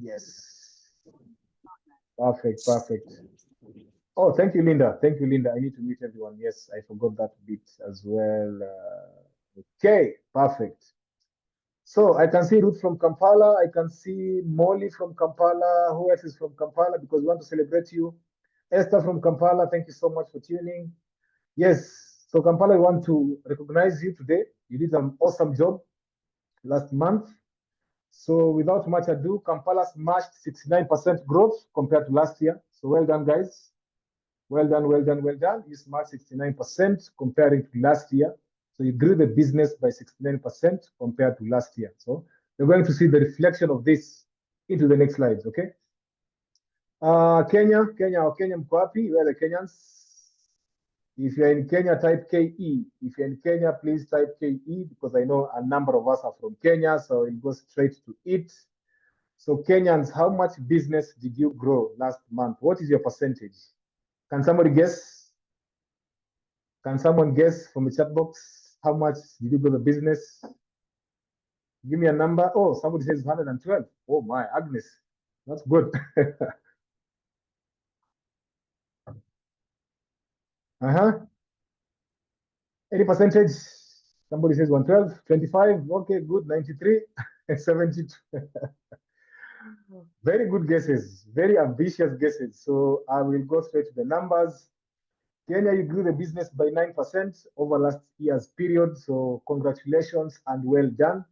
Yes. Perfect, perfect. Oh, thank you, Linda. Thank you, Linda. I need to meet everyone. Yes, I forgot that bit as well. Okay, perfect. So I can see Ruth from Kampala. I can see Molly from Kampala. Who else is from Kampala? Because we want to celebrate you. Esther from Kampala, thank you so much for tuning. Yes, so Kampala, we want to recognize you today. You did an awesome job last month. So without much ado, Kampala smashed 69% growth compared to last year. So well done, guys. Well done, well done, well done. You smashed 69% comparing to last year. So you grew the business by 69% compared to last year. So we're going to see the reflection of this into the next slides, okay? Kenya Mkwapi, where are the Kenyans? If you're in Kenya, type KE. If you're in Kenya, please type KE because I know a number of us are from Kenya, so it goes straight to it. So Kenyans, how much business did you grow last month? What is your percentage? Can somebody guess? Can someone guess from the chat box? How much did you grow the business? Give me a number. Oh, somebody says 112. Oh my, Agnes. That's good. Uh-huh. Any percentage? Somebody says 112, 25. Okay, good. 93, 72. Very good guesses. Very ambitious guesses. So I will go straight to the numbers. Kenya, you grew the business by 9% over last year's period. So congratulations and well done.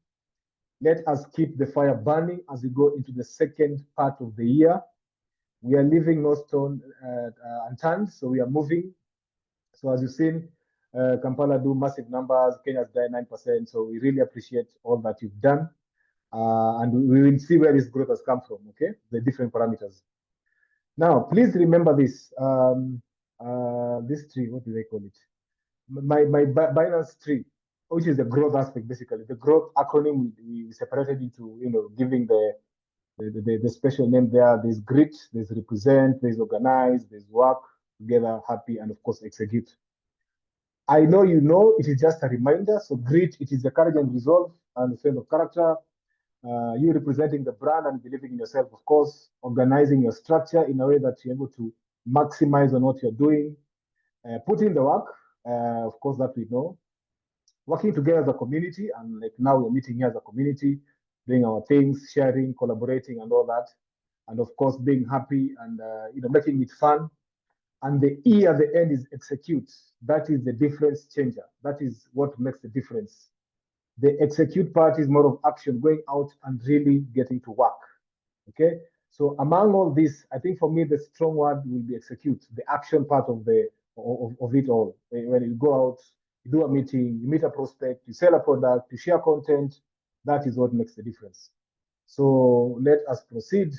Let us keep the fire burning as we go into the second part of the year. We are leaving no stone unturned, so we are moving. So as you've seen, Kampala do massive numbers, Kenya's done 9%. So we really appreciate all that you've done. And we will see where this growth has come from, okay? The different parameters. Now, please remember this tree, what do they call it? My Binance tree, which is the growth aspect, basically. The growth acronym we separated into, giving the special name there. There's grit, there's represent, there's organize, there's work together, happy, and of course, execute. I know you know it is just a reminder. So grit, it is the courage and resolve and the sense of character. You representing the brand and believing in yourself, of course, organizing your structure in a way that you're able to maximize on what you're doing, putting the work, of course, that we know, working together as a community, and like now we're meeting here as a community, doing our things, sharing, collaborating, and all that, and of course, being happy and making it fun. And the E at the end is execute. That is the difference changer. That is what makes the difference. The execute part is more of action, going out and really getting to work. Okay. So among all this, I think for me the strong word will be execute, the action part of it all. When you go out, you do a meeting, you meet a prospect, you sell a product, you share content. That is what makes the difference. So let us proceed.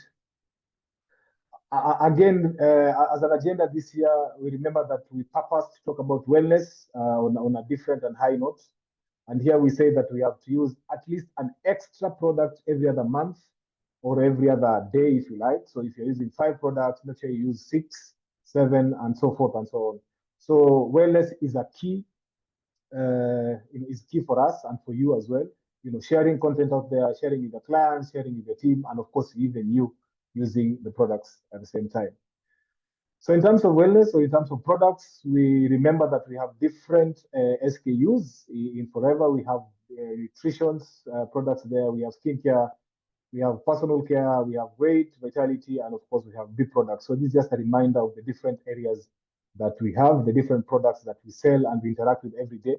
Again, as an agenda this year, we remember that we purposed to talk about wellness on a different and high note. And here we say that we have to use at least an extra product every other month or every other day, if you like. So if you're using 5 products, make sure you use 6, 7, and so forth and so on. So wellness is a key, is key for us and for you as well. Sharing content out there, sharing with the clients, sharing with the team, and of course, even you using the products at the same time. So in terms of wellness or in terms of products, we remember that we have different SKUs. In Forever, we have nutrition products there. We have skincare, we have personal care, we have weight, vitality, and of course, we have big products. So this is just a reminder of the different areas that we have, the different products that we sell and we interact with every day.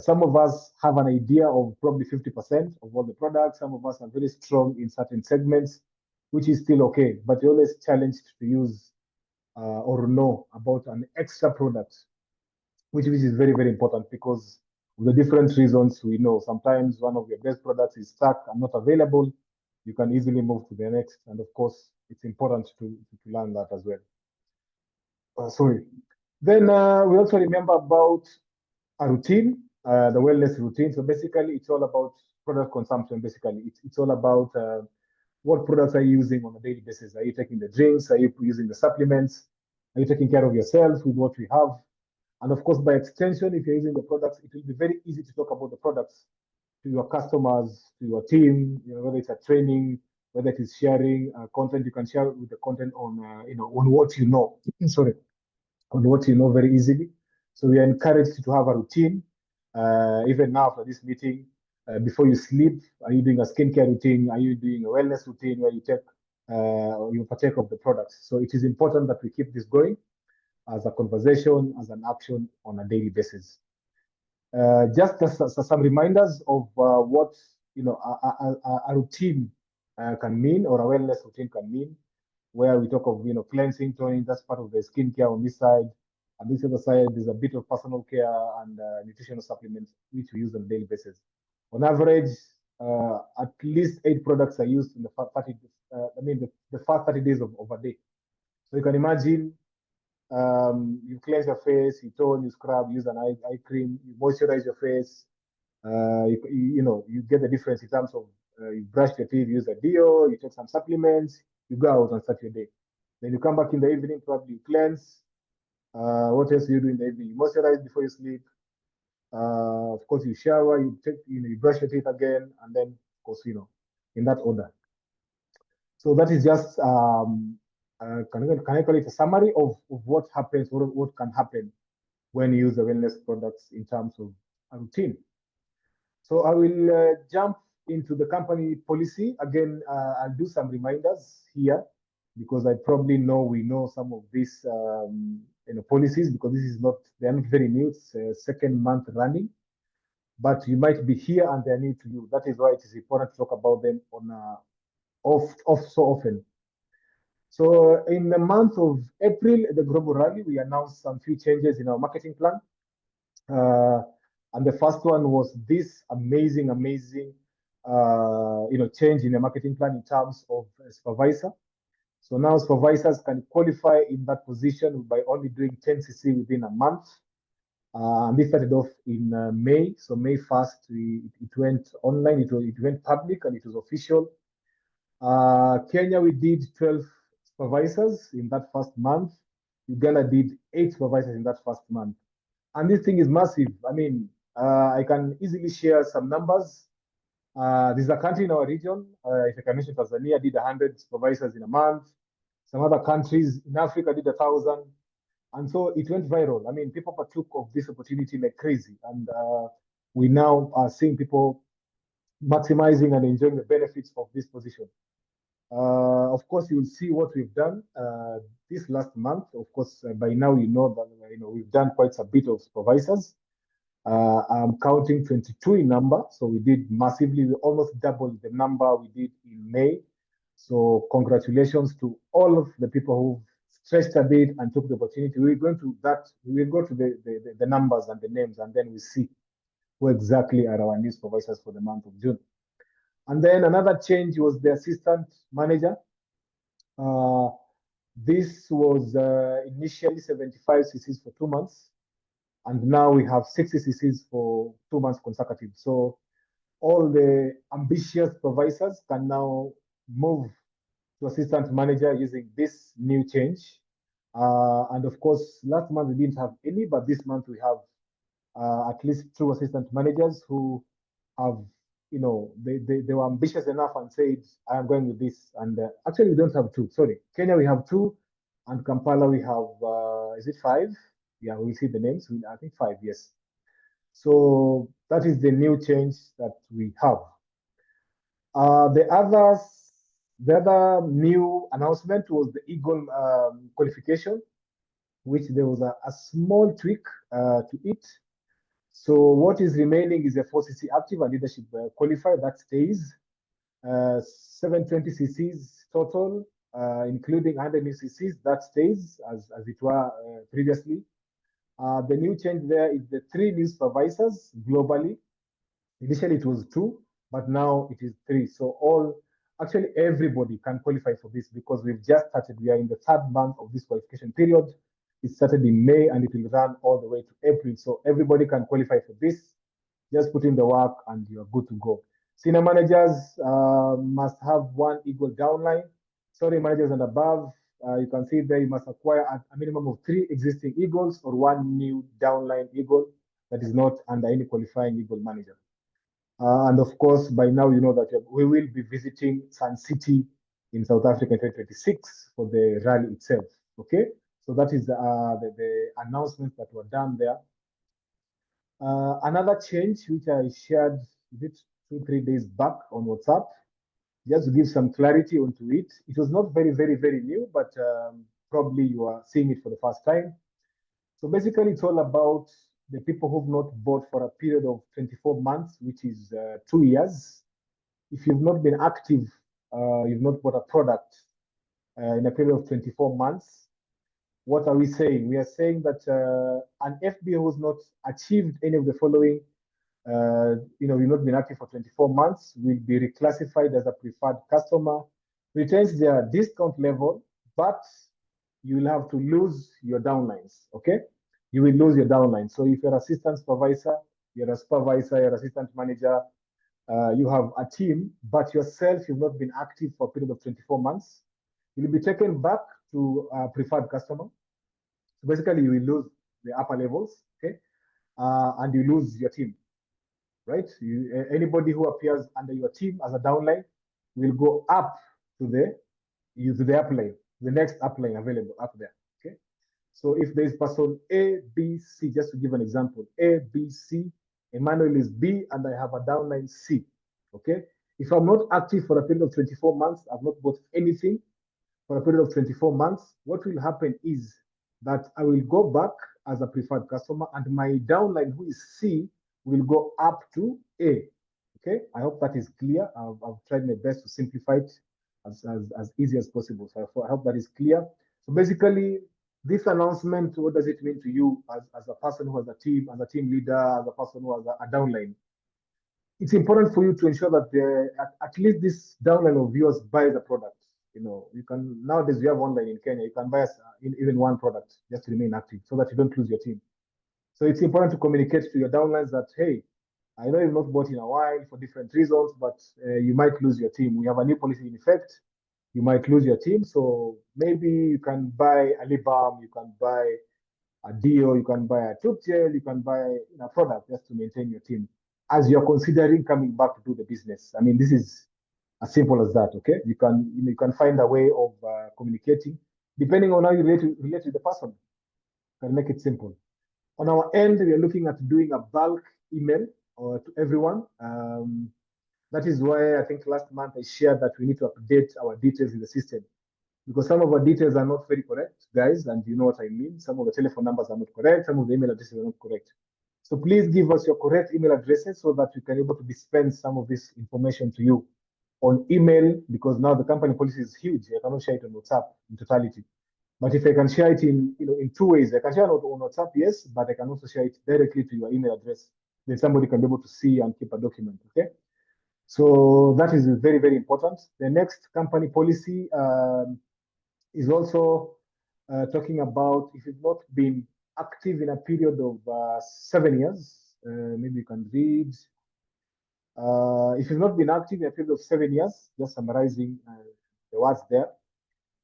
Some of us have an idea of probably 50% of all the products. Some of us are very strong in certain segments, which is still okay, but you're always challenged to use or know about an extra product, which is very, very important because of the different reasons we know. Sometimes one of your best products is stuck and not available. You can easily move to the next. And of course, it's important to learn that as well. Sorry. Then we also remember about a routine, the wellness routine. So basically, it's all about product consumption. Basically, it's all about what products are you using on a daily basis? Are you taking the drinks? Are you using the supplements? Are you taking care of yourself with what we have? And of course, by extension, if you're using the products, it will be very easy to talk about the products to your customers, to your team, whether it's a training, whether it is sharing content. You can share with the content on, on what you know. Sorry, on what you know very easily. So we are encouraged to have a routine. Even now for this meeting, before you sleep, are you doing a skincare routine? Are you doing a wellness routine where you take you partake of the products? So it is important that we keep this going as a conversation, as an action on a daily basis. Just some reminders of what a routine can mean, or a wellness routine can mean, where we talk of cleansing, toning. That's part of the skincare on this side. And this other side, there's a bit of personal care and nutritional supplements which we use on a daily basis. On average, at least 8 products are used in the 30. The first 30 days of a day. So you can imagine, you cleanse your face, you tone, you scrub, use an eye cream, you moisturize your face. You get the difference in terms of you brush your teeth, use a deo, you take some supplements, you go out and start your day. Then you come back in the evening, probably you cleanse. What else do you do in the evening? You moisturize before you sleep. Of course, you shower, you brush your teeth again, and then, of course, in that order. So that is just can I call it a summary of what happens, what can happen when you use the wellness products in terms of a routine. So I will jump into the company policy. Again, I'll do some reminders here because I probably know we know some of these policies, because they're not very new. It's second month running, but you might be here and they're new to you. That is why it is important to talk about them on so often. So in the month of April, at the Global Rally, we announced some few changes in our marketing plan. And the first one was this amazing change in the marketing plan in terms of supervisor. So now supervisors can qualify in that position by only doing 10 cc within a month. And this started off in May. So May 1st, it went online, it went public, and it was official. Kenya, we did 12 supervisors in that first month. Uganda did 8 supervisors in that first month. And this thing is massive. I mean, I can easily share some numbers. There's a country in our region, if I can mention, Tanzania did 100 supervisors in a month. Some other countries in Africa did 1,000. And so it went viral. I mean, people partook of this opportunity like crazy. And we now are seeing people maximizing and enjoying the benefits of this position. Of course, you will see what we've done this last month. Of course, by now you know that we've done quite a bit of supervisors. I'm counting 22 in number, so we did massively. We almost doubled the number we did in May. So congratulations to all of the people who stretched a bit and took the opportunity. We're going to that. We'll go to the numbers and the names, and then we see who exactly are our new supervisors for the month of June. And then another change was the assistant manager. This was initially 75 cc's for 2 months, and now we have 60 cc's for 2 months consecutive. So all the ambitious supervisors can now move to assistant manager using this new change. And of course, last month we didn't have any, but this month we have at least 2 assistant managers who have, they were ambitious enough and said, I am going with this. And actually, we don't have 2. Sorry, Kenya we have 2, and Kampala we have, is it 5? Yeah, we see the names. I think 5, yes. So that is the new change that we have. The other new announcement was the Eagle qualification, which there was a small tweak to it. So what is remaining is a 4cc active and leadership qualifier that stays. 720 cc's total, including 100 new cc's, that stays as it were previously. The new change there is the 3 new supervisors globally. Initially it was 2, but now it is 3. So actually everybody can qualify for this because we've just started. We are in the 3rd month of this qualification period. It started in May and it will run all the way to April. So everybody can qualify for this. Just put in the work and you're good to go. Senior managers must have 1 Eagle downline. Sorry, managers and above, you can see there you must acquire a minimum of 3 existing Eagles or 1 new downline Eagle that is not under any qualifying Eagle manager. And of course, by now, you know that we will be visiting Sun City in South Africa in 2026 for the rally itself. Okay. So that is the announcements that were done there. Another change which I shared it 2, 3 days back on WhatsApp, just to give some clarity onto it. It was not very, very, very new, but probably you are seeing it for the first time. So basically, it's all about the people who've not bought for a period of 24 months, which is 2 years. If you've not been active, you've not bought a product in a period of 24 months, what are we saying? We are saying that an FBO who's not achieved any of the following, you've not been active for 24 months, will be reclassified as a preferred customer, retains their discount level, but you will have to lose your downlines, okay? You will lose your downlines. So if you're assistant supervisor, you're a supervisor, you're assistant manager, you have a team, but yourself, you've not been active for a period of 24 months, you'll be taken back to a preferred customer. So basically, you will lose the upper levels, okay? And you lose your team, right? Anybody who appears under your team as a downline will go up to the upline, the next upline available up there, okay? So if there's person A, B, C, just to give an example, A, B, C, Emmanuel is B, and I have a downline C, okay? If I'm not active for a period of 24 months, I've not bought anything for a period of 24 months, what will happen is that I will go back as a preferred customer and my downline, who is C, will go up to A. Okay, I hope that is clear. I've tried my best to simplify it as easy as possible. So I hope that is clear. So basically, this announcement, what does it mean to you as a person who has a team, as a team leader, as a person who has a downline? It's important for you to ensure that at least this downline of yours buy the product. You can nowadays you have online in Kenya, you can buy even one product just to remain active so that you don't lose your team. So it's important to communicate to your downlines that, hey, I know you've not bought in a while for different reasons, but you might lose your team. We have a new policy in effect. You might lose your team. So maybe you can buy a lip balm, you can buy a deo, you can buy a tooth gel, you can buy a product just to maintain your team as you're considering coming back to do the business. I mean, this is as simple as that. Okay, you can find a way of communicating depending on how you relate with the person. You can make it simple. On our end, we are looking at doing a bulk email to everyone. That is why I think last month I shared that we need to update our details in the system because some of our details are not very correct, guys, and you know what I mean. Some of the telephone numbers are not correct, some of the email addresses are not correct. So please give us your correct email addresses so that we can be able to dispense some of this information to you on email because now the company policy is huge. I cannot share it on WhatsApp in totality. But if I can share it in 2 ways, I can share it on WhatsApp, yes, but I can also share it directly to your email address. Then somebody can be able to see and keep a document, okay? So that is very, very important. The next company policy is also talking about if you've not been active in a period of 7 years, maybe you can read. If you've not been active in a period of 7 years, just summarizing the words there,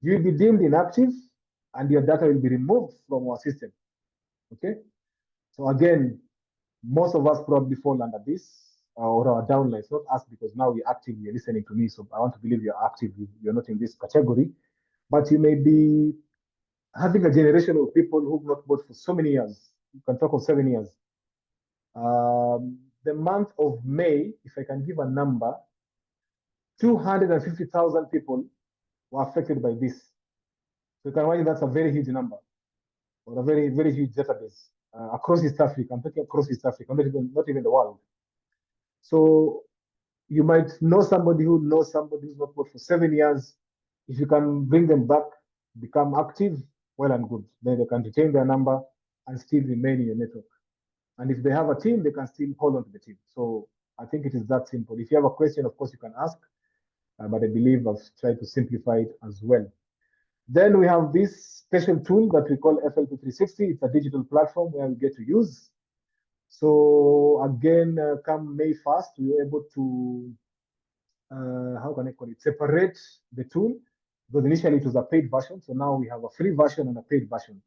you will be deemed inactive and your data will be removed from our system. Okay. So again, most of us probably fall under this or our downlines, not us because now we're active, you're listening to me. So I want to believe you're active, you're not in this category, but you may be having a generation of people who've not bought for so many years. You can talk of 7 years. The month of May, if I can give a number, 250,000 people were affected by this. So you can imagine that's a very huge number or a very, very huge database across East Africa. I'm talking across East Africa, not even the world. So you might know somebody who knows somebody who's not bought for 7 years. If you can bring them back, become active, well and good. Then they can retain their number and still remain in your network. And if they have a team, they can still hold on to the team. So I think it is that simple. If you have a question, of course, you can ask, but I believe I've tried to simplify it as well. Then we have this special tool that we call FL2360. It's a digital platform where we get to use. So again, come May 1st, we were able to, how can I call it, separate the tool because initially it was a paid version. So now we have a free version and a paid version.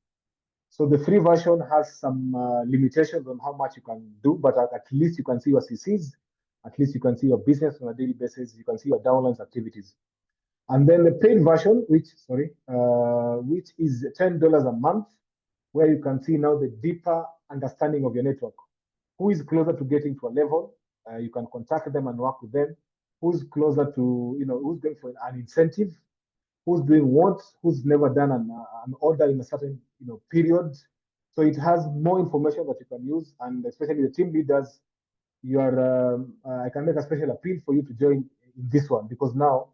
So the free version has some limitations on how much you can do, but at least you can see your CCs At least you can see your business on a daily basis. You can see your downloads activities. And then the paid version, which is $10 a month, where you can see now the deeper understanding of your network. Who is closer to getting to a level? You can contact them and work with them. Who's closer to, who's going for an incentive? Who's doing what? Who's never done an order in a certain, period? So it has more information that you can use, and especially the team leaders, I can make a special appeal for you to join in this one, because now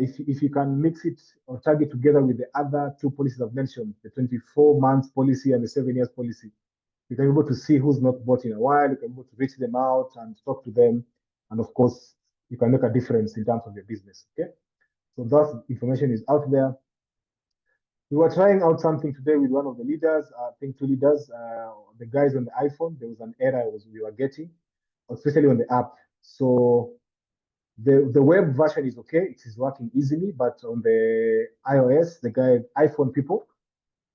if you can mix it or target together with the other two policies I've mentioned, the 24 months policy and the 7 years policy, you can be able to see who's not bought in a while. You can be able to reach them out and talk to them. And of course, you can make a difference in terms of your business. Okay. So that information is out there. We were trying out something today with one of the leaders, I think two leaders, the guys on the iPhone. There was an error we were getting, especially on the app. So the web version is okay, it is working easily, but on the iOS, the iPhone people,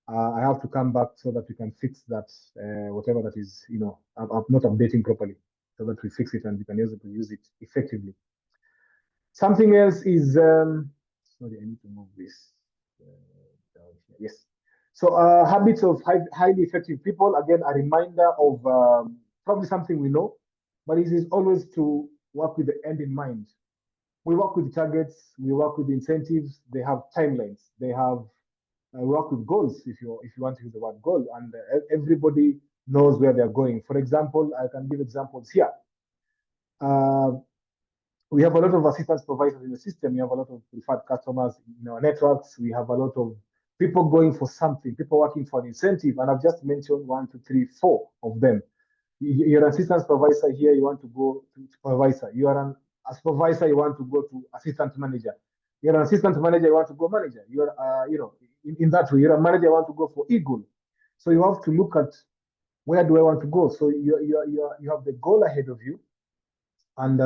I have to come back so that we can fix that, whatever that is, I'm not updating properly, so that we fix it and we can use it effectively. Something else is, sorry, I need to move this down here. Yes. So habits of highly effective people, again, a reminder of probably something we know, but it is always to work with the end in mind. We work with targets, we work with incentives, they have timelines, they have work with goals, if you want to use the word goal, and everybody knows where they're going. For example, I can give examples here. We have a lot of assistance providers in the system. We have a lot of preferred customers in our networks. We have a lot of people going for something, people working for an incentive, and I've just mentioned 1, 2, 3, 4 of them. You're an assistance supervisor here, you want to go to supervisor. You are a supervisor, you want to go to assistant manager. You're an assistant manager, you want to go manager. You're, in that way, you're a manager, you want to go for eagle. So you have to look at, where do I want to go? So you have the goal ahead of you, and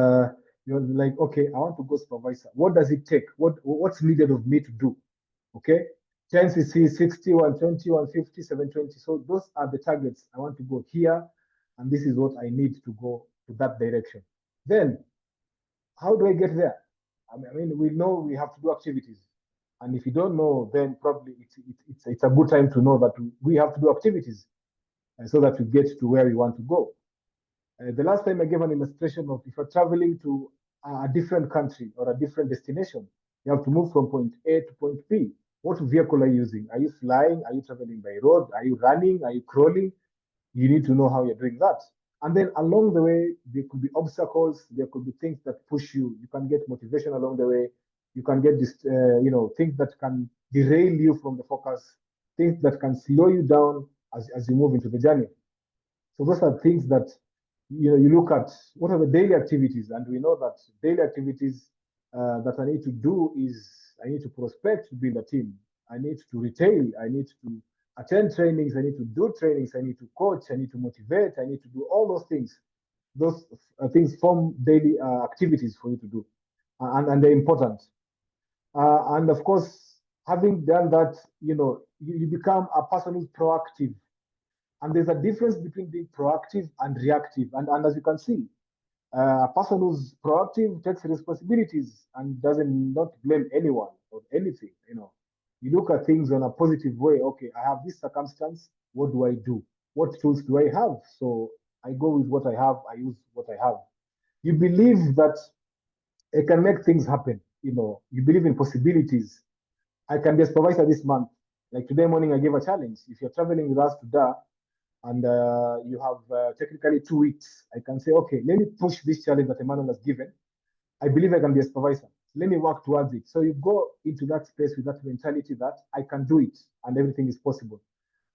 you're like, okay, I want to go supervisor. What does it take? What's needed of me to do? Okay, 10 cc, 60, 120, 150, 720. So those are the targets. I want to go here, and this is what I need to go to that direction. Then, how do I get there? I mean, we know we have to do activities. And if you don't know, then probably it's a good time to know that we have to do activities so that we get to where we want to go. The last time I gave an illustration of, if you're traveling to a different country or a different destination, you have to move from point A to point B. What vehicle are you using? Are you flying? Are you traveling by road? Are you running? Are you crawling? You need to know how you're doing that. And then along the way, there could be obstacles. There could be things that push you. You can get motivation along the way. You can get this, things that can derail you from the focus, things that can slow you down as you move into the journey. So those are things that, you look at, what are the daily activities? And we know that daily activities that I need to do is, I need to prospect to build a team. I need to retail. I need to attend trainings. I need to do trainings. I need to coach. I need to motivate. I need to do all those things. Those things form daily activities for you to do, and they're important. And of course, having done that, you become a person who's proactive. And there's a difference between being proactive and reactive. And as you can see, a person who's proactive takes responsibilities and doesn't not blame anyone or anything. You look at things in a positive way. Okay, I have this circumstance. What do I do? What tools do I have? So I go with what I have. I use what I have. You believe that I can make things happen. You believe in possibilities. I can be a supervisor this month. Like today morning, I gave a challenge. If you're traveling with us to Dar, and you have technically 2 weeks, I can say, okay, let me push this challenge that Emmanuel has given. I believe I can be a supervisor. Let me work towards it. So you go into that space with that mentality that I can do it and everything is possible.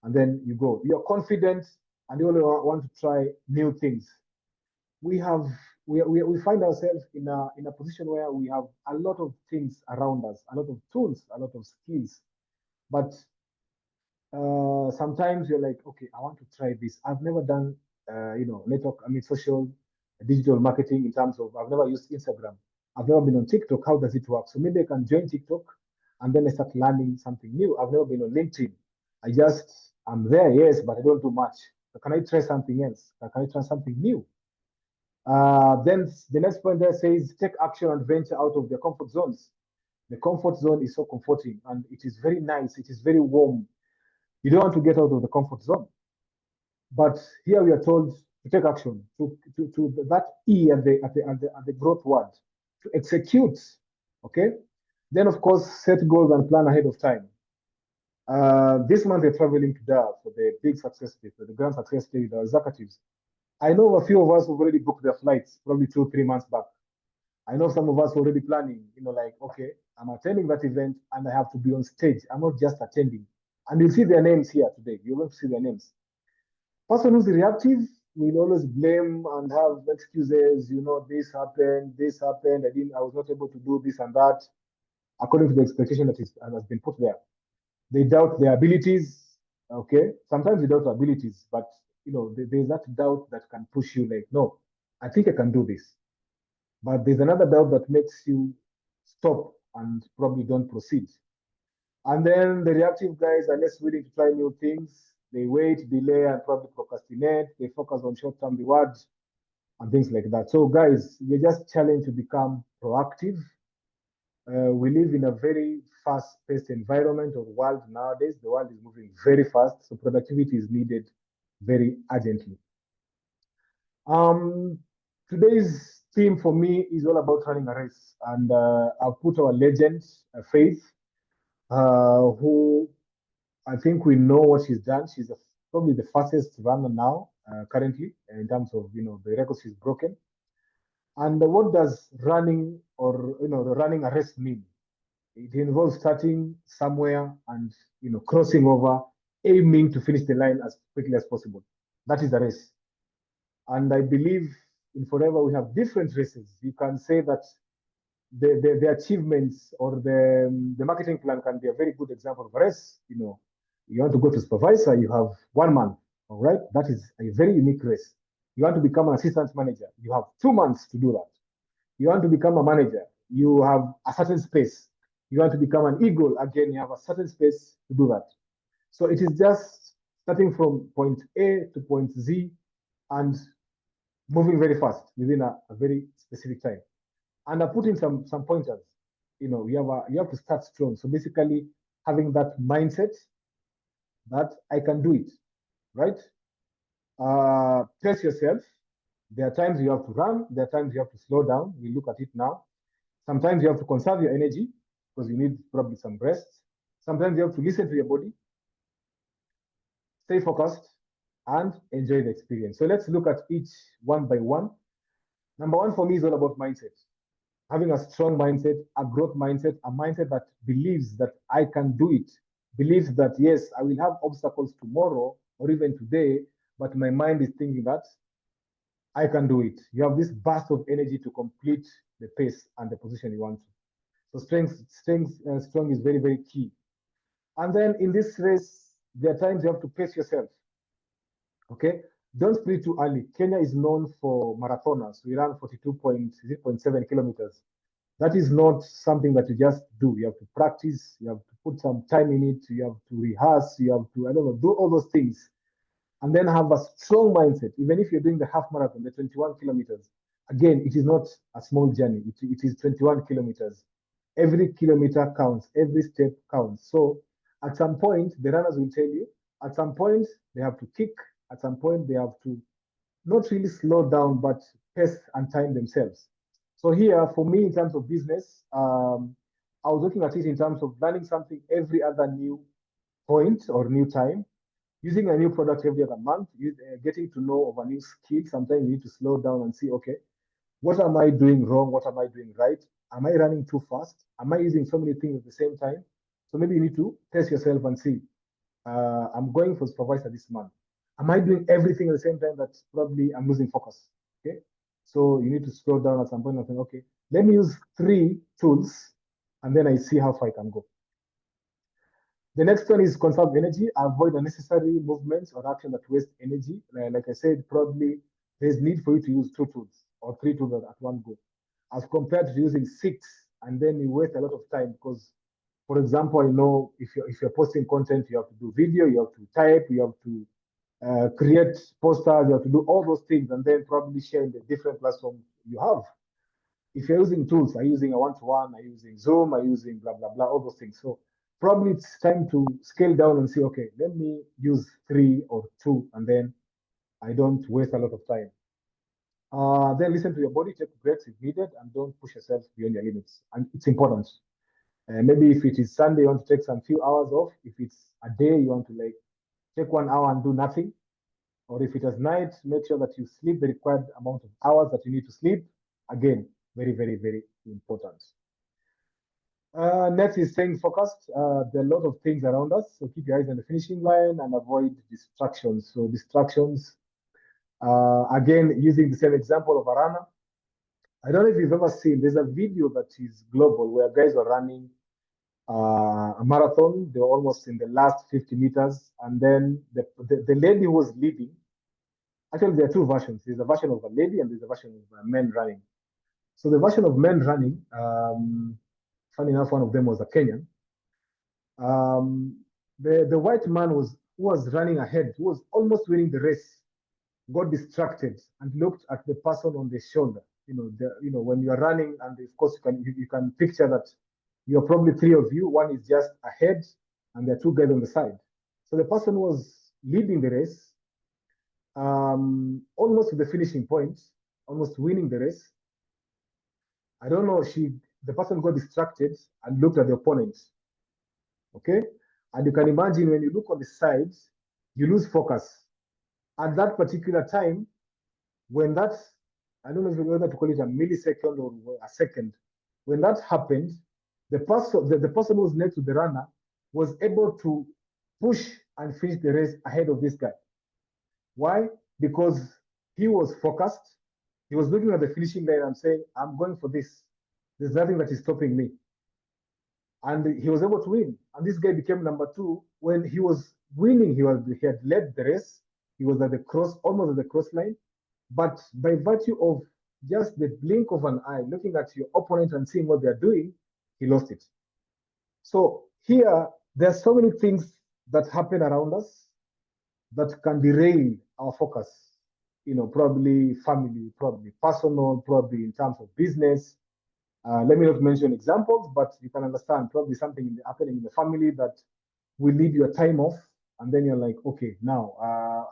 And then you go. You're confident and you only want to try new things. We find ourselves in a position where we have a lot of things around us, a lot of tools, a lot of skills, but sometimes you're like, okay, I want to try this. I've never done, social, digital marketing in terms of, I've never used Instagram. I've never been on TikTok. How does it work? So maybe I can join TikTok and then I start learning something new. I've never been on LinkedIn. I'm there, yes, but I don't do much. So can I try something else? Can I try something new? Then the next point there says take action and venture out of their comfort zones. The comfort zone is so comforting and it is very nice. It is very warm. You don't want to get out of the comfort zone. But here we are told to take action, to that E at the growth word, to execute. Okay. Then, of course, set goals and plan ahead of time. This month they're traveling to Dar for the big success day, for the grand success day with the executives. I know a few of us have already booked their flights, probably 2, 3 months back. I know some of us already planning, like, okay, I'm attending that event and I have to be on stage. I'm not just attending. And you'll see their names here today. You're going to see their names. Person who's reactive will always blame and have excuses. This happened. I was not able to do this and that, according to the expectation that has been put there. They doubt their abilities. Okay, sometimes you doubt abilities, but there's that doubt that can push you like, no, I think I can do this. But there's another doubt that makes you stop and probably don't proceed. And then the reactive guys are less willing to try new things. They wait, delay, and probably procrastinate. They focus on short-term rewards and things like that. So, guys, we're just challenged to become proactive. We live in a very fast-paced environment or world nowadays. The world is moving very fast, so productivity is needed very urgently. Today's theme for me is all about running a race, and I've put our legend, Faith, who I think we know what she's done. She's probably the fastest runner now, currently, in terms of the records she's broken. And what does running or running a race mean? It involves starting somewhere and crossing over, aiming to finish the line as quickly as possible. That is the race. And I believe in Forever we have different races. You can say that the achievements or the marketing plan can be a very good example of a race. You want to go to supervisor, you have 1 month. All right, that is a very unique race. You want to become an assistant manager, you have 2 months to do that. You want to become a manager, you have a certain space. You want to become an eagle, again, you have a certain space to do that. So it is just starting from point A to point Z and moving very fast within a very specific time. And I put in some pointers. You have to start strong. So basically, having that mindset that I can do it, right? Test yourself. There are times you have to run. There are times you have to slow down. We look at it now. Sometimes you have to conserve your energy because you need probably some rest. Sometimes you have to listen to your body, stay focused, and enjoy the experience. So let's look at each one by one. Number one for me is all about mindset. Having a strong mindset, a growth mindset, a mindset that believes that I can do it, believes that yes, I will have obstacles tomorrow or even today, but my mind is thinking that I can do it. You have this burst of energy to complete the pace and the position you want to. So strong is very, very key. And then in this race, there are times you have to pace yourself. Okay, don't sprint too early. Kenya is known for marathoners. We run 42.7 kilometers. That is not something that you just do. You have to practice. You have to put some time in it. You have to rehearse. You have to, I don't know, do all those things. And then have a strong mindset. Even if you're doing the half marathon, the 21 kilometers, again, it is not a small journey. It is 21 kilometers. Every kilometer counts. Every step counts. So at some point, the runners will tell you, at some point, they have to kick. At some point, they have to not really slow down, but pace and time themselves. So here, for me, in terms of business, I was looking at it in terms of learning something every other new point or new time, using a new product every other month, getting to know of a new skill. Sometimes you need to slow down and see, okay, what am I doing wrong? What am I doing right? Am I running too fast? Am I using so many things at the same time? So maybe you need to test yourself and see, I'm going for supervisor this month. Am I doing everything at the same time that probably I'm losing focus? Okay. So you need to slow down at some point and think, okay, let me use 3 tools and then I see how far I can go. The next one is conserve energy. Avoid unnecessary movements or action that waste energy. Like I said, probably there's need for you to use 2 tools or 3 tools at one go, as compared to using 6, and then you waste a lot of time because, for example, I know if you're posting content, you have to do video, you have to type, you have to create posters, you have to do all those things, and then probably share in the different platforms you have. If you're using tools, are you using a one-to-one, are you using Zoom, are you using blah, blah, blah, all those things. So probably it's time to scale down and say, okay, let me use three or two, and then I don't waste a lot of time. Then listen to your body, take breaks if needed, and don't push yourself beyond your limits. And it's important. Maybe if it is Sunday, you want to take some few hours off. If it's a day, you want to like take 1 hour and do nothing. Or if it is night, make sure that you sleep the required amount of hours that you need to sleep. Again, very, very, very important. Next is staying focused. There are a lot of things around us, so keep your eyes on the finishing line and avoid distractions. So distractions, again, using the same example of a runner. I don't know if you've ever seen, there's a video that is global where guys are running a marathon. They were almost in the last 50 meters. And then the lady who was leading, actually, there are two versions. There's a version of a lady and there's a version of men running. So the version of men running, funny enough, one of them was a Kenyan. Um, the white man who was running ahead, who was almost winning the race, got distracted and looked at the person on the shoulder. When you are running, and of course you can picture that you're probably three of you. One is just ahead, and there are two guys on the side. So the person who was leading the race, almost to the finishing point, almost winning the race. I don't know. The person got distracted and looked at the opponent. Okay, and you can imagine when you look on the sides, you lose focus. At that particular time, when that, I don't know whether to call it a millisecond or a second, when that happened, the person who was next to the runner was able to push and finish the race ahead of this guy. Why? Because he was focused. He was looking at the finishing line and saying, I'm going for this. There's nothing that is stopping me. And he was able to win. And this guy became number two. When he was winning, he had led the race. He was at the almost at the cross line. But by virtue of just the blink of an eye, looking at your opponent and seeing what they're doing, he lost it. So here, there are so many things that happen around us that can derail our focus. Probably family, probably personal, probably in terms of business. Let me not mention examples, but you can understand probably something happening in the family that will lead your time off. And then you're like, okay, now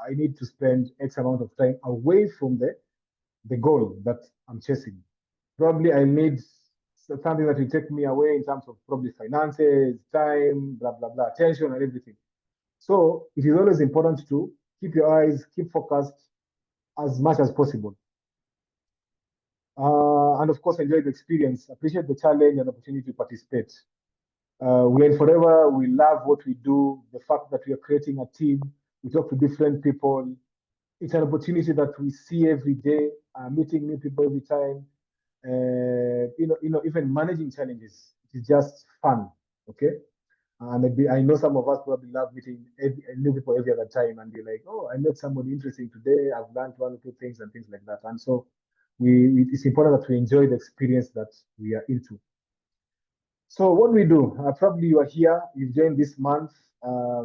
I need to spend X amount of time away from the goal that I'm chasing. Probably I need something that will take me away in terms of probably finances, time, blah, blah, blah, attention and everything. So it is always important to keep your eyes, keep focused as much as possible. And of course, enjoy the experience, appreciate the challenge and opportunity to participate. We are in forever, we love what we do, the fact that we are creating a team, we talk to different people. It's an opportunity that we see every day, meeting new people every time. Even managing challenges. It's just fun. Okay. And I know some of us probably love meeting new people every other time, and you're like, oh, I met somebody interesting today. I've learned one or two things and things like that. And so it's important that we enjoy the experience that we are into. So what we do, probably you are here, you've joined this month,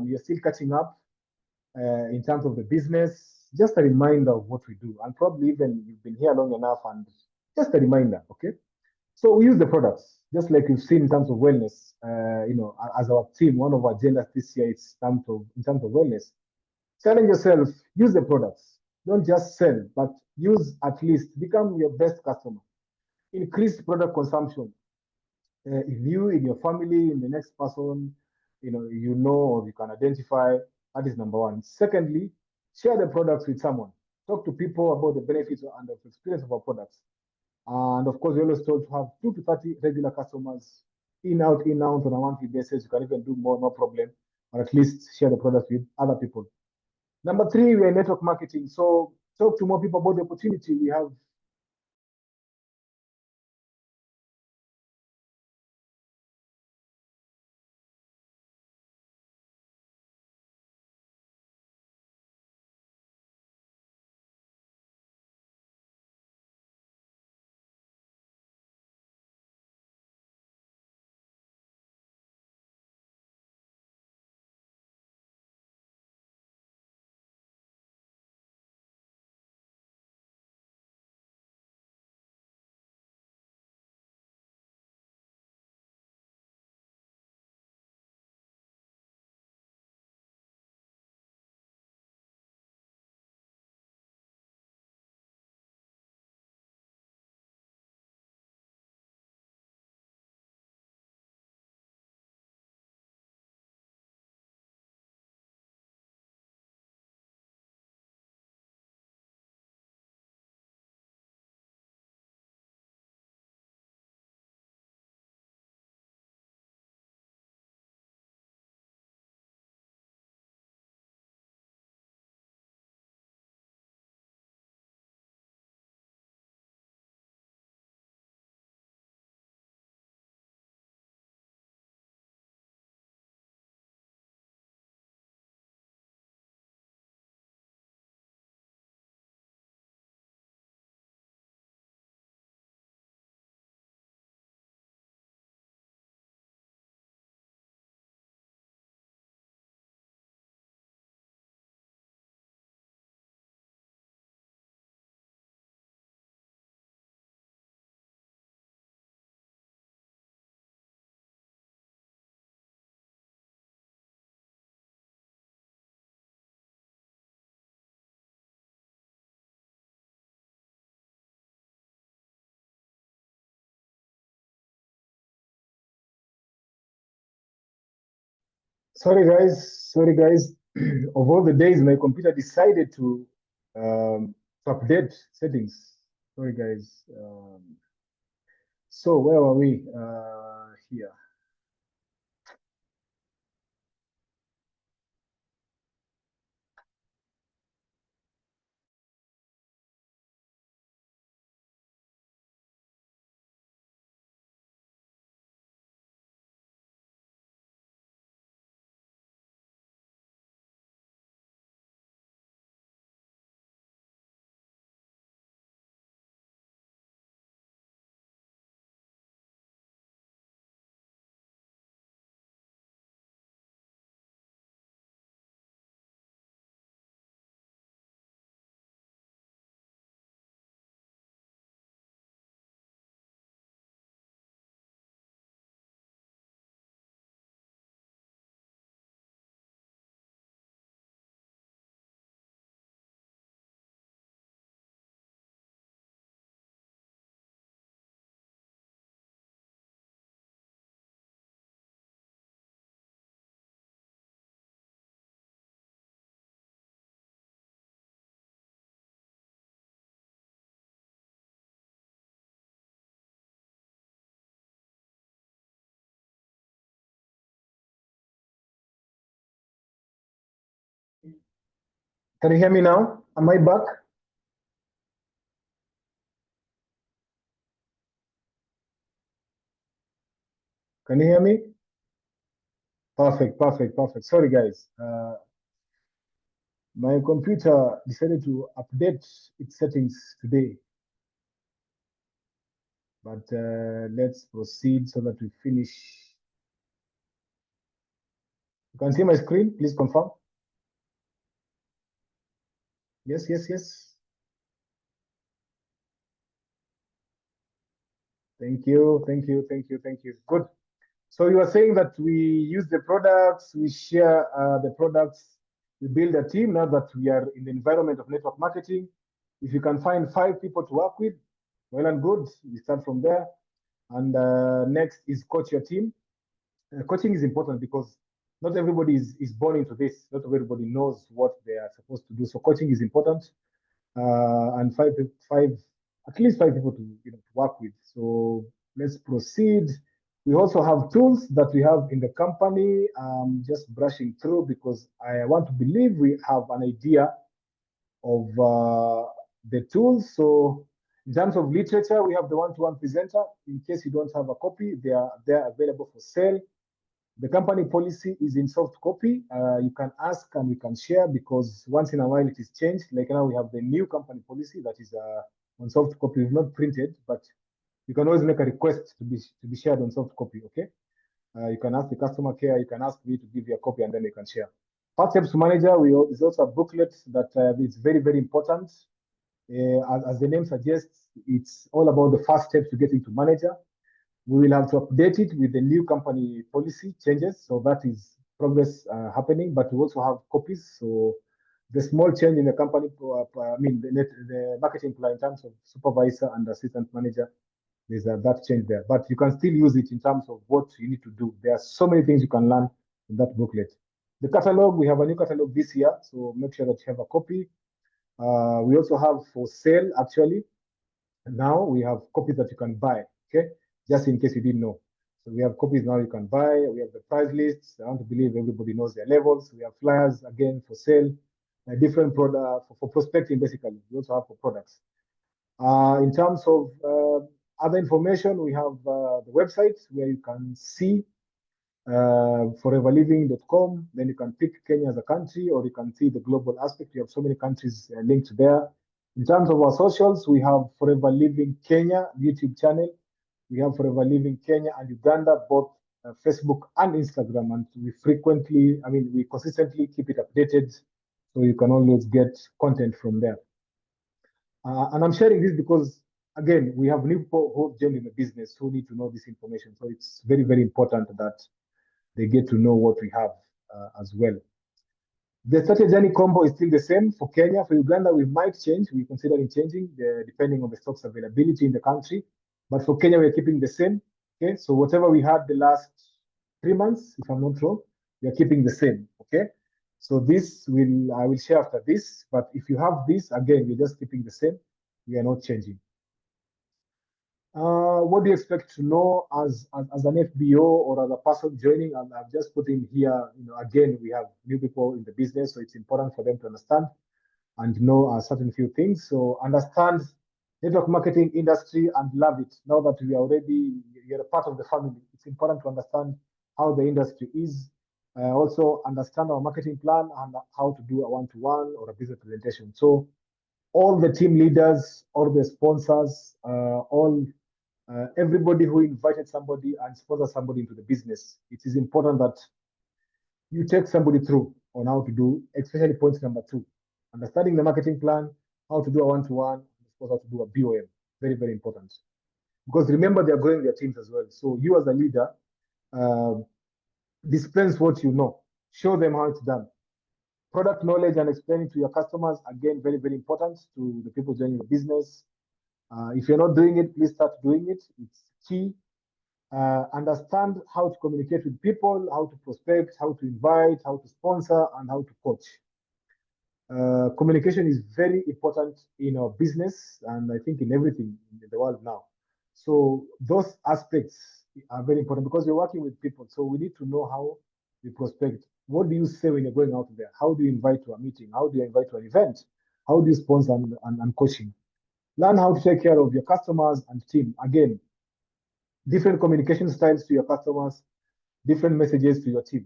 you're still catching up in terms of the business. Just a reminder of what we do, and probably even you've been here long enough, and just a reminder, okay? So we use the products, just like you've seen in terms of wellness. As our team, one of our agendas this year is in terms of wellness. Challenge yourself, use the products. Don't just sell, but use at least, become your best customer. Increase product consumption. In you, in your family, in the next person, or you can identify, that is number one. Secondly, share the products with someone. Talk to people about the benefits and the experience of our products. And of course, we're always told to have 2 to 30 regular customers in, out, on a monthly basis. You can even do more, no problem, or at least share the products with other people. Number three, we're network marketing. So talk to more people about the opportunity. We have Sorry guys. Of all the days, my computer decided to update settings. Sorry guys. So where were we? Here. Can you hear me now? Am I back? Can you hear me? Perfect, perfect, perfect. Sorry, guys. My computer decided to update its settings today, but let's proceed so that we finish. You can see my screen. Please confirm. Yes, yes, yes. Thank you, thank you, thank you, thank you. Good. So you are saying that we use the products, we share the products, we build a team now that we are in the environment of network marketing. If you can find 5 people to work with, well and good. We start from there. And next is coach your team. Coaching is important because not everybody is born into this. Not everybody knows what they are supposed to do. So coaching is important. And five, at least 5 people to to work with. So let's proceed. We also have tools that we have in the company. Just brushing through because I want to believe we have an idea of the tools. So in terms of literature, we have the one-to-one presenter. In case you don't have a copy, they're available for sale. The company policy is in soft copy. You can ask and we can share because once in a while it is changed. Like now we have the new company policy that is on soft copy. We've not printed, but you can always make a request to be shared on soft copy. Okay. You can ask the customer care. You can ask me to give you a copy and then you can share. Fast Steps Manager is also a booklet that is very, very important. As the name suggests, it's all about the first steps to get into manager. We will have to update it with the new company policy changes. So that is progress happening, but we also have copies. So the small change in the company, I mean, the marketing plan in terms of supervisor and assistant manager, there's that change there. But you can still use it in terms of what you need to do. There are so many things you can learn in that booklet. The catalog, we have a new catalog this year. So make sure that you have a copy. We also have for sale, actually, now we have copies that you can buy, okay? Just in case you didn't know. So we have copies now you can buy. We have the price lists. I want to believe everybody knows their levels. We have flyers, again, for sale. Different product for prospecting, basically. We also have for products. In terms of other information, we have the website where you can see foreverliving.com. Then you can pick Kenya as a country, or you can see the global aspect. You have so many countries linked there. In terms of our socials, we have Forever Living Kenya YouTube channel. We have Forever Living Kenya and Uganda, both Facebook and Instagram. And we consistently keep it updated so you can always get content from there. And I'm sharing this because, again, we have new people who joined in the business who need to know this information. So it's very, very important that they get to know what we have as well. The 30 journey combo is still the same for Kenya. For Uganda, we might change. We're considering changing depending on the stocks availability in the country. But for Kenya, we're keeping the same. Okay, so whatever we had the last 3 months, if I'm not wrong, we are keeping the same. Okay. So I will share after this, but if you have this, again, we're just keeping the same. We are not changing. What do you expect to know as an FBO or as a person joining? And I've just put in here, again, we have new people in the business, so it's important for them to understand and know a certain few things. So understand network marketing industry and love it. Now that you're a part of the family, it's important to understand how the industry is. Also understand our marketing plan and how to do a one-to-one or a business presentation. So all the team leaders, all the sponsors, everybody who invited somebody and sponsored somebody into the business, it is important that you take somebody through on how to do, especially point number 2, understanding the marketing plan, how to do a one-to-one, of course, how to do a BOM. Very, very important. Because remember, they're growing their teams as well. So you as a leader, dispense what you know. Show them how it's done. Product knowledge and explaining to your customers, again, very, very important to the people joining the business. If you're not doing it, please start doing it. It's key. Understand how to communicate with people, how to prospect, how to invite, how to sponsor, and how to coach. Communication is very important in our business, and I think in everything in the world now. So those aspects are very important because you're working with people. So we need to know how we prospect. What do you say when you're going out there? How do you invite to a meeting? How do you invite to an event? How do you sponsor and coaching? Learn how to take care of your customers and team. Again, different communication styles to your customers, different messages to your team.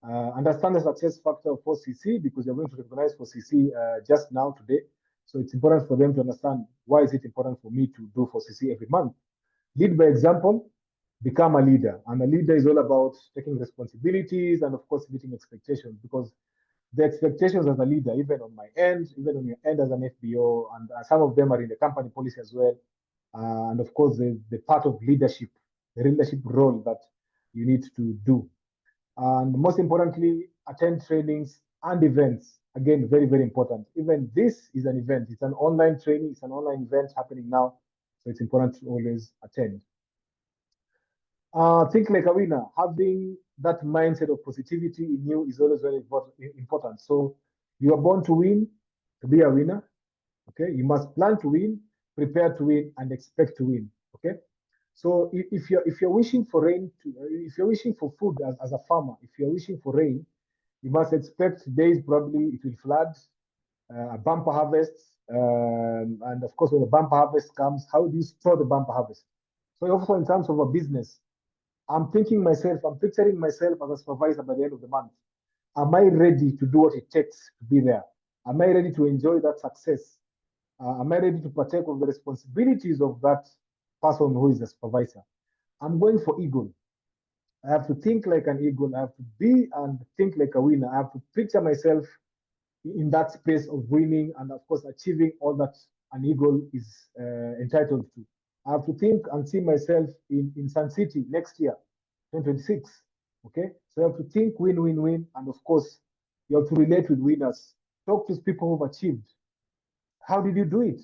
Understand the success factor of 4CC because you're going to recognize 4CC just now today. So it's important for them to understand why is it important for me to do 4CC every month. Lead by example, become a leader. And a leader is all about taking responsibilities and of course meeting expectations because the expectations as a leader, even on my end, even on your end as an FBO, and some of them are in the company policy as well. And of course, the part of leadership, the leadership role that you need to do. And most importantly, attend trainings and events. Again, very, very important. Even this is an event. It's an online training. It's an online event happening now. So it's important to always attend. Think like a winner. Having that mindset of positivity in you is always very important. So you are born to win, to be a winner. Okay, you must plan to win, prepare to win, and expect to win. Okay, so if you're wishing for rain, if you're wishing for food as a farmer, if you're wishing for rain, you must expect days probably it will flood, a bumper harvest, and of course when the bumper harvest comes, how do you store the bumper harvest? So also in terms of a business, I'm picturing myself as a supervisor by the end of the month. Am I ready to do what it takes to be there? Am I ready to enjoy that success? Am I ready to partake of the responsibilities of that person who is a supervisor? I'm going for eagle. I have to think like an eagle. I have to be and think like a winner. I have to picture myself in that space of winning and, of course, achieving all that an eagle is entitled to. I have to think and see myself in Sun City next year, 2026. Okay, so you have to think win, win, win, and of course, you have to relate with winners. Talk to people who've achieved. How did you do it?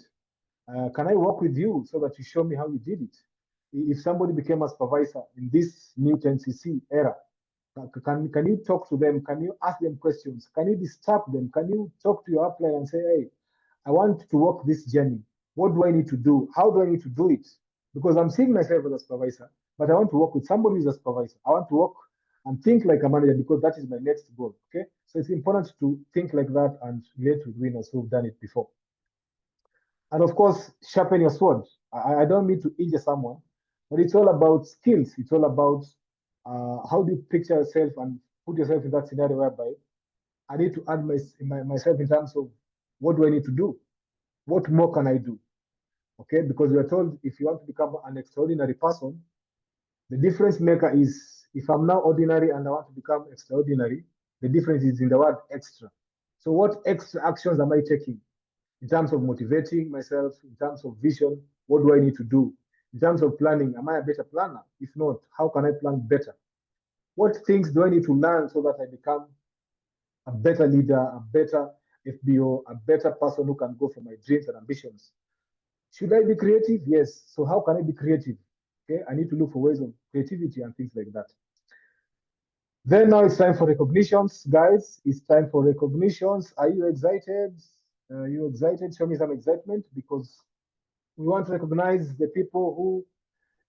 Can I work with you so that you show me how you did it? If somebody became a supervisor in this new 10cc era, can you talk to them? Can you ask them questions? Can you disturb them? Can you talk to your upline and say, hey, I want to walk this journey. What do I need to do? How do I need to do it? Because I'm seeing myself as a supervisor, but I want to work with somebody who's a supervisor. I want to work and think like a manager because that is my next goal. Okay, so it's important to think like that and relate with winners who've done it before. And of course, sharpen your sword. I don't mean to injure someone, but it's all about skills. It's all about how do you picture yourself and put yourself in that scenario whereby I need to add myself in terms of what do I need to do? What more can I do? Okay, because we are told if you want to become an extraordinary person, the difference maker is if I'm now ordinary and I want to become extraordinary, the difference is in the word extra. So what extra actions am I taking? In terms of motivating myself, in terms of vision, what do I need to do? In terms of planning, am I a better planner? If not, how can I plan better? What things do I need to learn so that I become a better leader, a better FBO, a better person who can go for my dreams and ambitions? Should I be creative? Yes. So how can I be creative? Okay, I need to look for ways of creativity and things like that. Then now it's time for recognitions, guys. It's time for recognitions. Are you excited? Are you excited? Show me some excitement because we want to recognize the people who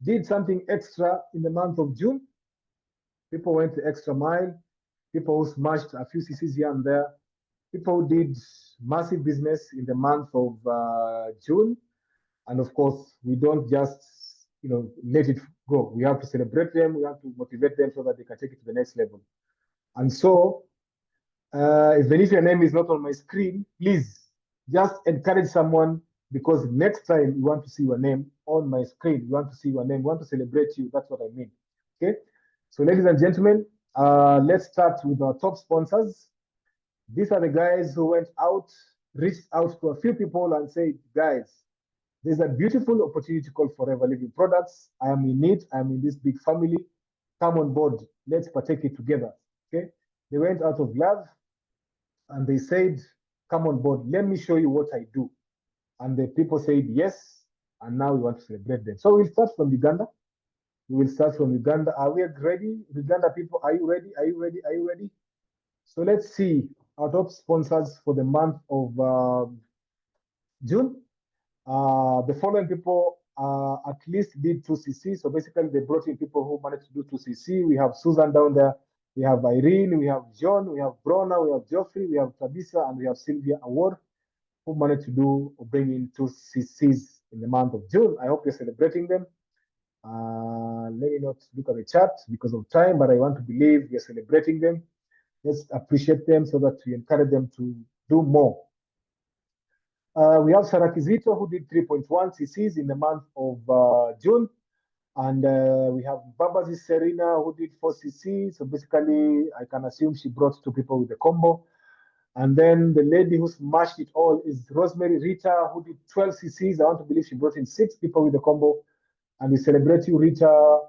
did something extra in the month of June. People went the extra mile. People who smashed a few CCs here and there. People who did massive business in the month of June. And of course, we don't just let it go. We have to celebrate them. We have to motivate them so that they can take it to the next level. And so, even if your name is not on my screen, please just encourage someone because next time you want to see your name on my screen. You want to see your name. You want to celebrate you. That's what I mean. Okay. So, ladies and gentlemen, let's start with our top sponsors. These are the guys who went out, reached out to a few people and said, guys, there's a beautiful opportunity called Forever Living Products. I am in it. I'm in this big family. Come on board. Let's partake it together. Okay. They went out of love and they said, come on board. Let me show you what I do. And the people said yes. And now we want to celebrate them. So we'll start from Uganda. We will start from Uganda. Are we ready? Uganda people, are you ready? Are you ready? Are you ready? So let's see our top sponsors for the month of June. The following people at least did 2cc. So basically, they brought in people who managed to do 2cc. We have Susan down there. We have Irene. We have John. We have Brona. We have Geoffrey. We have Tabisa. And we have Sylvia Award, who managed to do or bring in 2ccs in the month of June. I hope you're celebrating them. Let me not look at the chat because of time, but I want to believe we're celebrating them. Let's appreciate them so that we encourage them to do more. We have Sarah Kizito, who did 3.1 cc's in the month of June. And we have Babazi Serena, who did 4 cc's. So basically, I can assume she brought 2 people with the combo. And then the lady who smashed it all is Rosemary Rita, who did 12 cc's. I want to believe she brought in 6 people with the combo. And we celebrate you, Rita.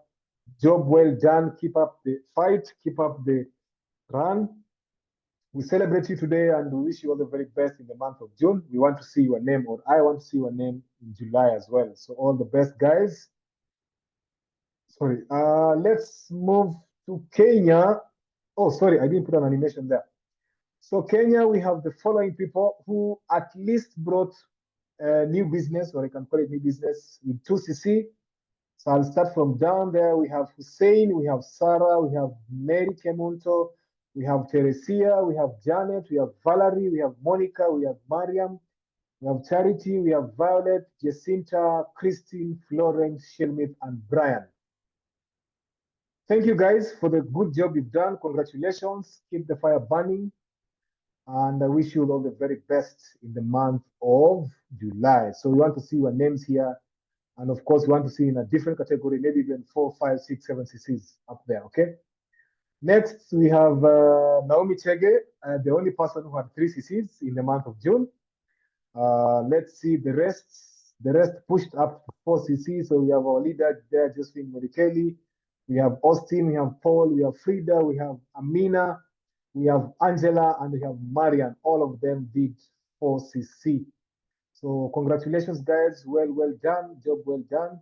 Job well done. Keep up the fight. Keep up the run. We celebrate you today and we wish you all the very best in the month of June. We want to see your name, or I want to see your name in July as well. So all the best, guys. Sorry. Let's move to Kenya. Oh, sorry, I didn't put an animation there. So Kenya, we have the following people who at least brought new business, or I can call it new business, with 2cc. So I'll start from down there. We have Hussein, we have Sarah, we have Mary Kemunto, we have Teresia, we have Janet, we have Valerie, we have Monica, we have Mariam, we have Charity, we have Violet, Jacinta, Christine, Florence, Shelmith, and Brian. Thank you guys for the good job you've done. Congratulations. Keep the fire burning. And I wish you all the very best in the month of July. So we want to see your names here. And of course, we want to see in a different category, maybe even 4, 5, 6, 7 cc's up there, okay? Next, we have Naomi Chege, the only person who had 3 cc's in the month of June. Let's see the rest. The rest pushed up to 4 cc's. So we have our leader there, Josephine Morikeli. We have Austin, we have Paul, we have Frida, we have Amina, we have Angela, and we have Marian. All of them did 4 cc. So congratulations, guys. Well done. Job well done.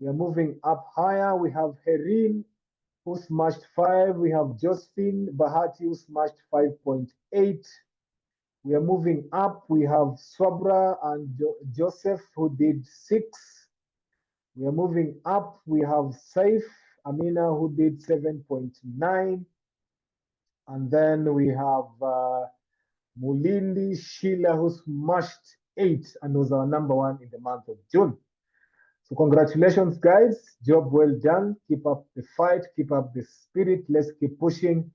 We are moving up higher. We have Herin, who smashed 5. We have Josephine Bahati, who smashed 5.8. We are moving up. We have Swabra and Joseph, who did 6. We are moving up. We have Saif Amina, who did 7.9. And then we have Mulindi Sheila, who smashed 8 and was our number 1 in the month of June. So congratulations, guys. Job well done. Keep up the fight. Keep up the spirit. Let's keep pushing.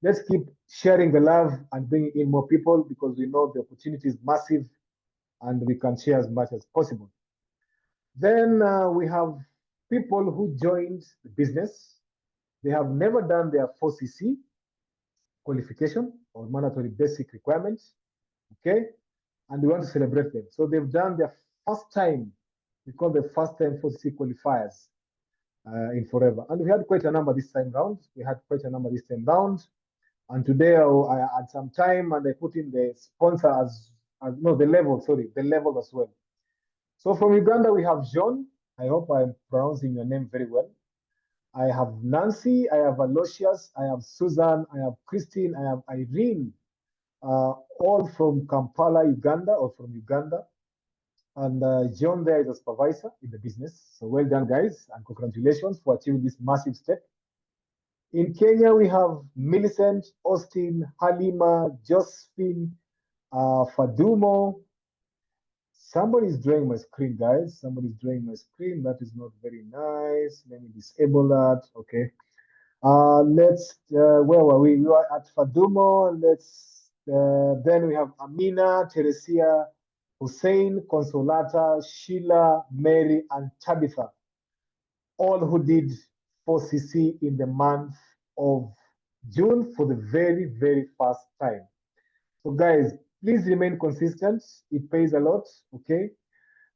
Let's keep sharing the love and bringing in more people because we know the opportunity is massive and we can share as much as possible. Then we have people who joined the business. They have never done their 4cc qualification or mandatory basic requirements, okay? And we want to celebrate them. So they've done their first time, we call the first time 4cc qualifiers in Forever. And we had quite a number this time round. And today I had some time and I put in the sponsor the level as well. So from Uganda, we have John. I hope I'm pronouncing your name very well. I have Nancy, I have Aloysius, I have Susan, I have Christine, I have Irene, all from Kampala, Uganda, or from Uganda. And John there is a supervisor in the business. So well done, guys, and congratulations for achieving this massive step. In Kenya, we have Millicent, Austin, Halima, Josephine, Fadumo. Somebody's drawing my screen, guys. Somebody's drawing my screen. That is not very nice. Let me disable that. Okay. Where were we? We were at Fadumo. Then we have Amina, Teresia, Hussein, Consolata, Sheila, Mary, and Tabitha, all who did 4cc in the month of June for the very, very first time. So guys, please remain consistent. It pays a lot, okay?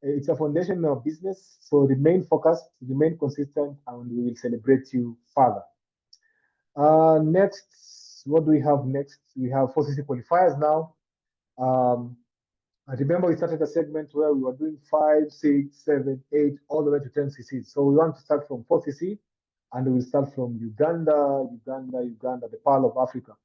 It's a foundation of business, so remain focused, remain consistent, and we will celebrate you further. Next, what do we have next? We have 4cc qualifiers now. I remember we started a segment where we were doing 5, 6, 7, 8, all the way to 10cc. So we want to start from 4cc, and we will start from Uganda, the Pearl of Africa.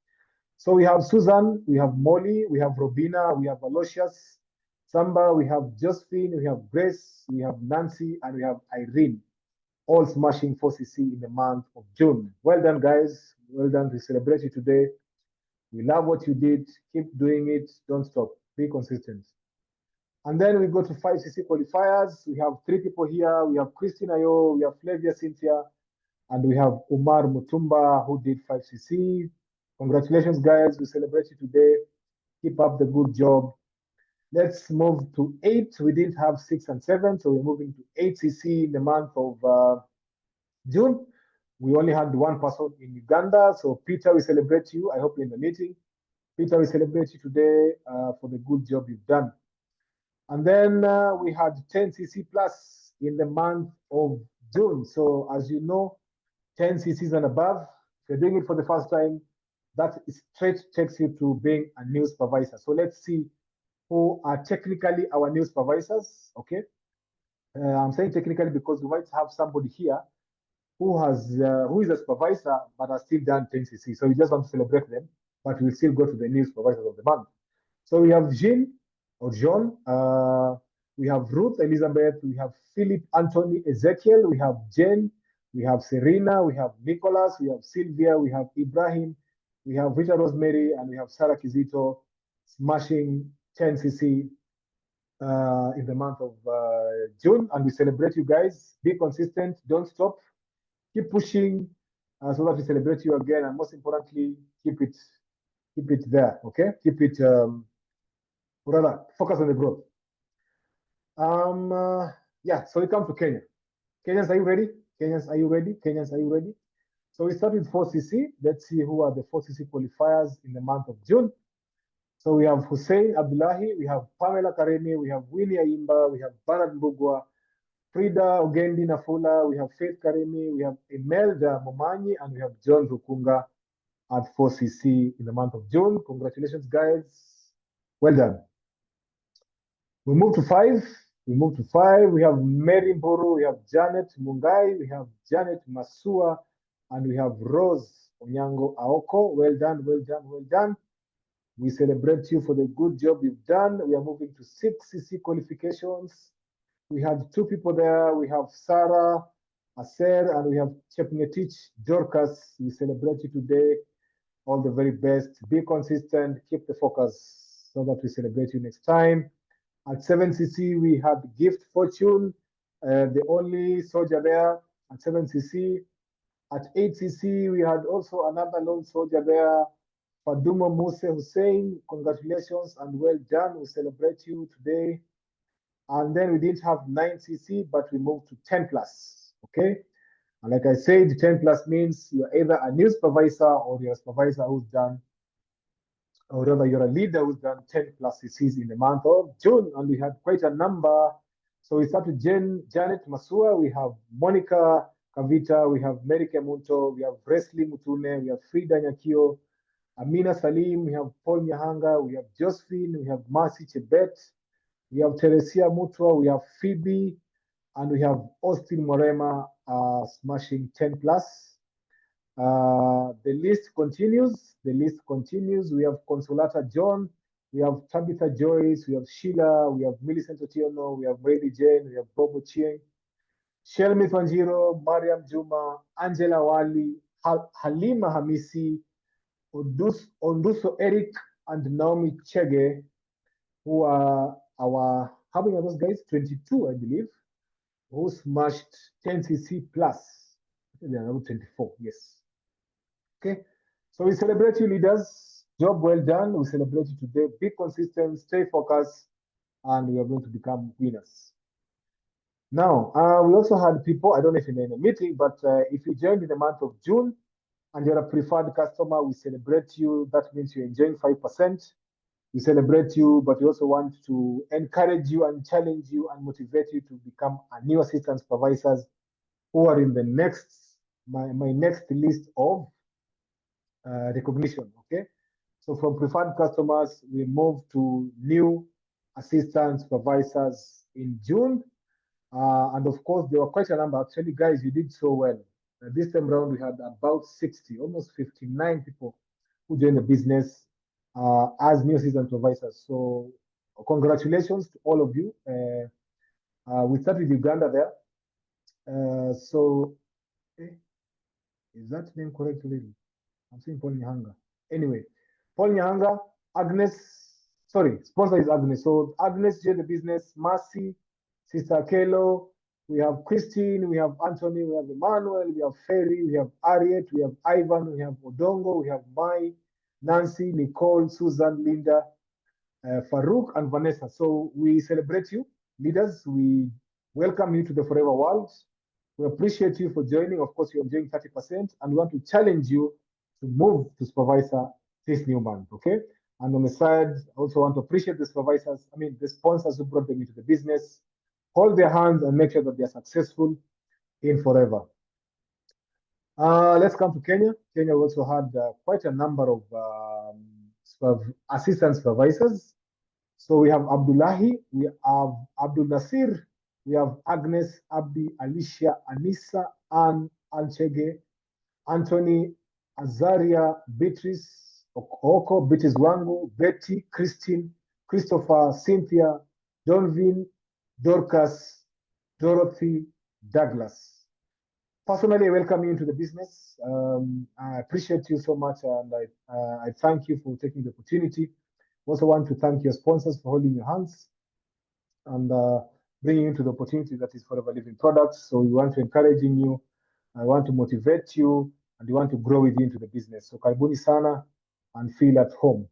So we have Susan, we have Molly, we have Robina, we have Aloysius, Samba, we have Josephine, we have Grace, we have Nancy, and we have Irene, all smashing 4cc in the month of June. Well done, guys. Well done. We celebrate you today. We love what you did. Keep doing it. Don't stop. Be consistent. And then we go to 5cc qualifiers. We have 3 people here. We have Christina Ayo, we have Flavia Cynthia, and we have Umar Mutumba, who did 5cc. Congratulations, guys. We celebrate you today. Keep up the good job. Let's move to 8. We didn't have 6 and 7, so we're moving to 8cc in the month of June. We only had one person in Uganda. So Peter, we celebrate you. I hope you're in the meeting. Peter, we celebrate you today for the good job you've done. And then we had 10cc plus in the month of June. So as you know, 10cc and above, if you're doing it for the first time, that straight takes you to being a new supervisor. So let's see who are technically our new supervisors, okay? I'm saying technically because we might have somebody here who is a supervisor but has still done 10cc. So we just want to celebrate them, but we'll still go to the new supervisors of the month. So we have Jean or John, we have Ruth Elizabeth, we have Philip Anthony Ezekiel, we have Jen, we have Serena, we have Nicholas, we have Sylvia, we have Ibrahim, we have Rita Rosemary, and we have Sarah Kizito smashing 10cc in the month of June. And we celebrate you guys. Be consistent, don't stop, keep pushing so that we celebrate you again. And most importantly, keep it there, okay? Keep it, rather, focus on the growth. Yeah, so we come to Kenya. Kenyans, are you ready? Kenyans, are you ready? Kenyans, are you ready? So we start with 4cc. Let's see who are the 4cc qualifiers in the month of June. So we have Hussein Abdullahi, we have Pamela Karemi, we have Winnie Ayimba, we have Bernard Mbugwa, Frida Ogendi Nafula, we have Faith Karemi, we have Imelda Momanyi, and we have John Rukunga at 4cc in the month of June. Congratulations, guys. Well done. We move to 5. We have Mary Mburu, we have Janet Mungai, we have Janet Masua, and we have Rose Onyango Aoko. Well done, well done, well done. We celebrate you for the good job you've done. We are moving to 6cc qualifications. We had 2 people there. We have Sarah Aser, and we have Chepngetich Dorcas. We celebrate you today. All the very best. Be consistent. Keep the focus so that we celebrate you next time. At 7cc, we had Gift Fortune, the only soldier there at 7cc. At 8cc, we had also another lone soldier there, Fadumo Muse Hussein. Congratulations and well done. We celebrate you today. And then we didn't have 9cc, but we moved to 10 plus, okay? And like I said, 10 plus means you're either a new supervisor or you're a supervisor who's done, or rather you're a leader who's done 10 plus CCs in the month of June. And we had quite a number. So we start with Janet Masua, we have Monica Kavita, we have Mary Kemunto, we have Wesley Mutune, we have Frida Nyakio, Amina Salim, we have Paul Nyahanga, we have Josephine, we have Mercy Chebet, we have Teresia Mutwa, we have Phoebe, And we have Austin Morema smashing 10 plus. The list continues. The list continues. We have Consolata John. We have Tabitha Joyce. We have Sheila. We have Millicent Otiono. We have Brady Jane. We have Bobo Chieng. Shelmi Wanjiro, Mariam Juma, Angela Wali, Halima Hamisi, Onduso Eric, and Naomi Chege, who are how many of those guys? 22, I believe, who smashed 10cc plus. I think they are now 24, yes. Okay, so we celebrate you leaders. Job well done. We celebrate you today. Be consistent, stay focused, and we are going to become winners. Now, we also had people, I don't know if you're in a meeting, but if you joined in the month of June and you're a preferred customer, we celebrate you. That means you're enjoying 5%. We celebrate you, but we also want to encourage you and challenge you and motivate you to become a new assistant supervisors who are in the next, my next list of recognition, okay? So from preferred customers, we move to new assistant supervisors in June. And of course, there were quite a number. Actually, guys, you did so well. This time around, we had about 60, almost 59 people who joined the business as new assistant supervisors. So congratulations to all of you. We start with Uganda there. Is that name correct, really? I'm saying Paul Nyahanga. Anyway, Paul Nyahanga, Agnes, sorry, sponsor is Agnes. So Agnes joined the business, Mercy, Sister Kelo, we have Christine, we have Anthony, we have Emmanuel, we have Ferry, we have Ariet, we have Ivan, we have Odongo, we have Mai, Nancy, Nicole, Susan, Linda, Farouk, and Vanessa. So we celebrate you, leaders. We welcome you to the Forever World. We appreciate you for joining. Of course, you're enjoying 30%, and we want to challenge you to move to supervisor this new month, okay? And on the side, I also want to appreciate the supervisors, the sponsors who brought them into the business. Hold their hands and make sure that they're successful in Forever. Let's come to Kenya. Kenya also had quite a number of assistant supervisors. So we have Abdullahi, we have Abdul Nasir, we have Agnes, Abdi, Alicia, Anissa, Anne, Alchege, Anthony, Azaria, Beatrice, Okoko, Beatrice Wangu, Betty, Christine, Christopher, Cynthia, Donvin, Dorcas, Dorothy, Douglas. Personally, I welcome you into the business. I appreciate you so much, and I thank you for taking the opportunity. Also want to thank your sponsors for holding your hands and bringing you to the opportunity that is Forever Living Products. So we want to encourage you, I want to motivate you, and we want to grow with you into the business. So karibuni sana and feel at home.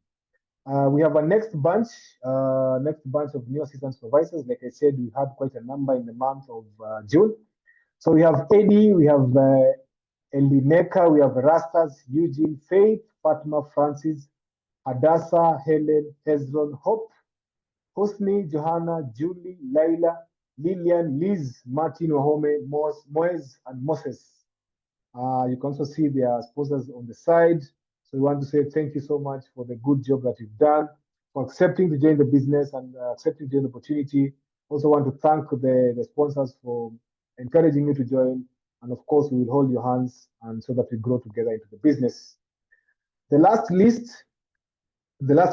We have a next bunch of new assistant supervisors. Like I said, we had quite a number in the month of June. So we have Eddie, we have Elineka, we have Rastas, Eugene, Faith, Fatma, Francis, Hadassah, Helen, Hezron, Hope, Hosni, Johanna, Julie, Laila, Lillian, Liz, Martin, Wahome, Moez, and Moses. You can also see their sponsors on the side. So we want to say thank you so much for the good job that you've done, for accepting to join the business and accepting to join the opportunity. Also want to thank the sponsors for encouraging you to join. And of course, we will hold your hands and so that we grow together into the business. The last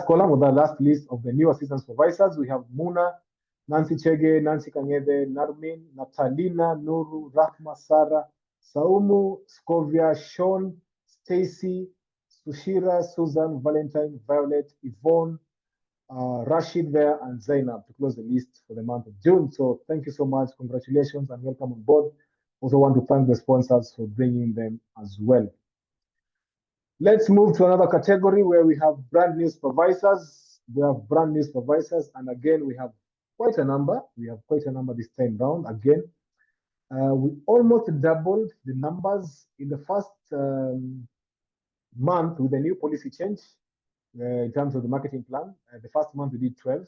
column of the last list of the new assistant supervisors, we have Muna, Nancy Chege, Nancy Kangede, Narmin, Natalina, Nuru, Rahma, Sarah, Saumu, Scovia, Sean, Stacy, Sushira, Susan, Valentine, Violet, Yvonne, Rashid there, and Zainab to close the list for the month of June. So thank you so much. Congratulations and welcome on board. Also want to thank the sponsors for bringing them as well. Let's move to another category where we have brand new supervisors. We have brand new supervisors, and again, we have quite a number. We have quite a number this time round. Again, we almost doubled the numbers in the first month with the new policy change in terms of the marketing plan. The first month we did 12,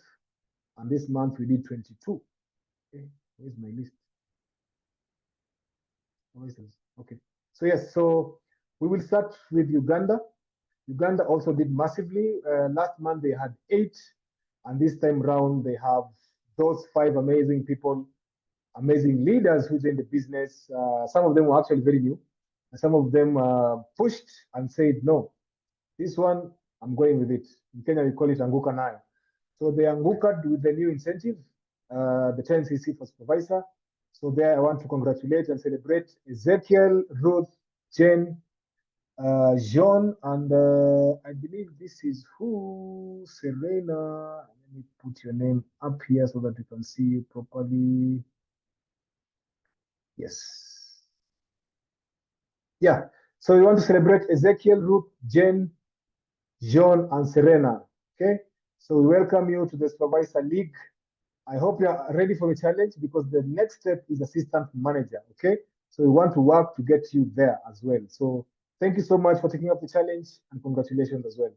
and this month we did 22. Okay, where's my list? Okay, so yes, so we will start with Uganda. Uganda also did massively. Last month they had 8, and this time round they have those 5 amazing people amazing leaders who joined the business. Some of them were actually very new. And some of them pushed and said, no, this one, I'm going with it. In Kenya, we call it Anguka Nayo. So they Anguka'd with the new incentive, the 10cc for supervisor. So there I want to congratulate and celebrate Ezekiel, Ruth, Jane, Jean, and I believe this is who? Serena. Let me put your name up here so that you can see you properly. Yes. Yeah. So we want to celebrate Ezekiel, Ruth, Jane, Jean, and Serena. Okay. So we welcome you to the Supervisor League. I hope you are ready for the challenge because the next step is assistant manager. Okay. So we want to work to get you there as well. So thank you so much for taking up the challenge and congratulations as well.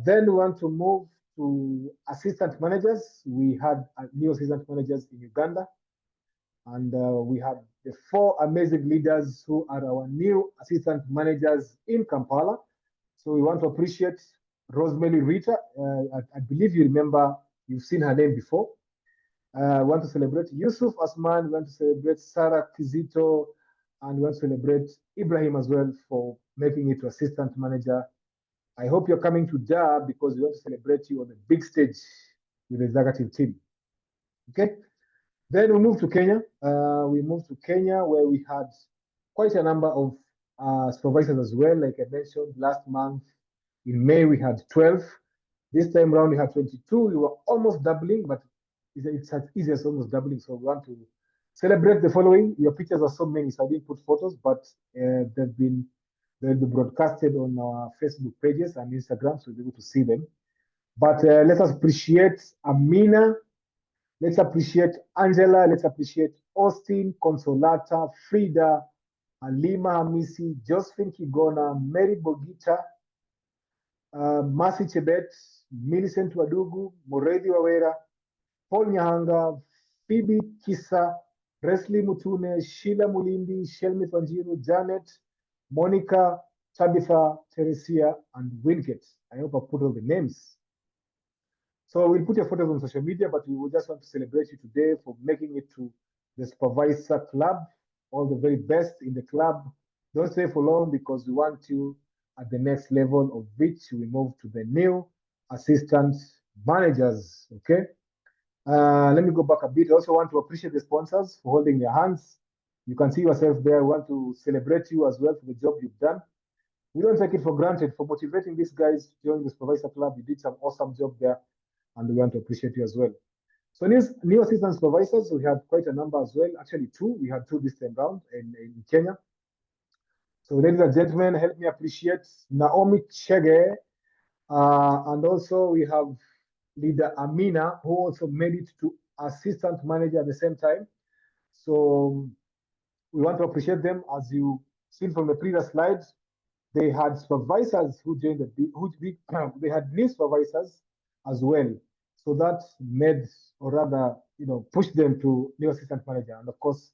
Then we want to move to assistant managers. We had new assistant managers in Uganda, and we have the 4 amazing leaders who are our new assistant managers in Kampala. So we want to appreciate Rosemary Rita. I believe you remember, you've seen her name before. We want to celebrate Yusuf Asman. We want to celebrate Sarah Kizito, and we want to celebrate Ibrahim as well for making it to assistant manager. I hope you're coming to Dar because we want to celebrate you on the big stage with the executive team. Okay. Then we moved to Kenya. We moved to Kenya where we had quite a number of supervisors as well. Like I mentioned last month, in May we had 12. This time around we had 22. We were almost doubling, but it's as easy as almost doubling. So we want to celebrate the following. Your pictures are so many, so I didn't put photos, but they'll be broadcasted on our Facebook pages and Instagram, so you'll be able to see them. But let us appreciate Amina. Let's appreciate Angela. Let's appreciate Austin, Consolata, Frida, Alima Hamisi, Josephine Kigona, Mary Bogita, Mercy Chebet, Millicent Wadugu, Moredi Wawera, Paul Nyahanga, Phoebe Kisa, Presley Mutune, Sheila Mulindi, Shelmith Wanjiru, Janet, Monica, Tabitha, Teresia, and Winket. I hope I put all the names. So we'll put your photos on social media, but we will just want to celebrate you today for making it to the Supervisor Club. All the very best in the club. Don't stay for long because we want you at the next level, of which we move to the new assistant managers. Okay. Let me go back a bit. I also want to appreciate the sponsors for holding your hands. You can see yourself there. We want to celebrate you as well for the job you've done. We don't take it for granted for motivating these guys to join the Supervisor Club. You did some awesome job there, and we want to appreciate you as well. So new assistant supervisors, we had quite a number as well. Actually, 2. We had 2 this time round in Kenya. So ladies and gentlemen, help me appreciate Naomi Chege. And also we have leader Amina, who also made it to assistant manager at the same time. So we want to appreciate them. As you seen from the previous slides, they had supervisors who joined they had new supervisors as well. So that made, or rather, pushed them to new assistant manager. And of course,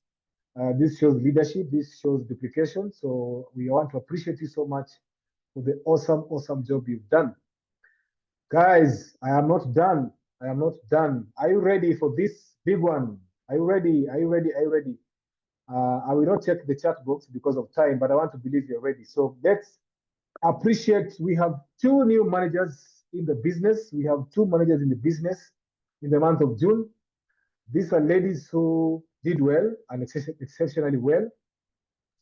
this shows leadership, this shows duplication. So we want to appreciate you so much for the awesome job you've done. Guys, I am not done. I am not done. Are you ready for this big one? Are you ready? Are you ready? Are you ready? I will not check the chat box because of time, but I want to believe you're ready. So let's appreciate, we have 2 new managers in the business. We have 2 managers in the business in the month of June. These are ladies who did well and exceptionally well,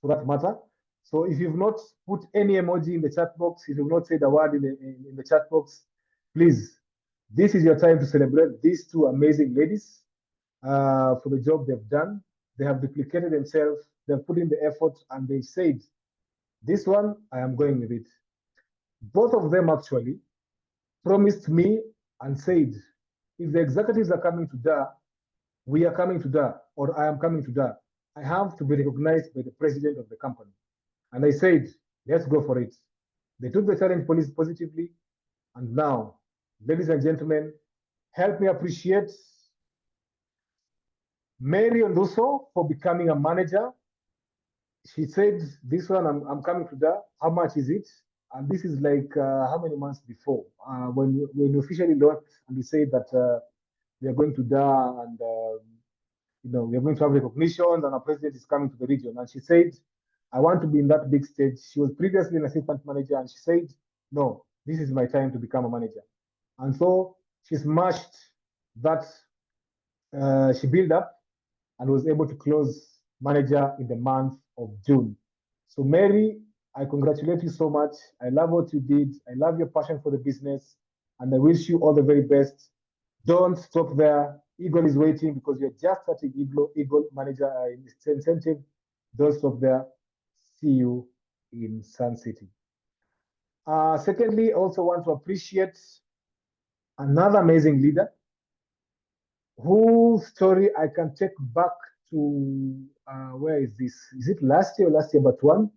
for that matter. So if you've not put any emoji in the chat box, if you've not said a word in the chat box, please, this is your time to celebrate these 2 amazing ladies for the job they've done. They have duplicated themselves, they've put in the effort, and they said, this one, I am going with it. Both of them actually promised me and said, if the executives are coming to Dar, we are coming to Dar, or I am coming to Dar, I have to be recognized by the president of the company. And I said, let's go for it. They took the challenge positively. And now, ladies and gentlemen, help me appreciate Mary Onduso for becoming a manager. She said, this one, I'm coming to Dar. How much is it? And this is like how many months before? When we officially launched and we said that we are going to Dar, and we are going to have recognitions and our president is coming to the region. And she said, I want to be in that big stage. She was previously an assistant manager and she said, no, this is my time to become a manager. And so she smashed that, she built up and was able to close manager in the month of June. So Mary, I congratulate you so much. I love what you did. I love your passion for the business and I wish you all the very best. Don't stop there. Eagle is waiting because you're just starting Eagle manager incentive. Don't stop there. See you in Sun City. Secondly, I also want to appreciate another amazing leader whose story I can take back to, where is this? Is it last year or last year but one?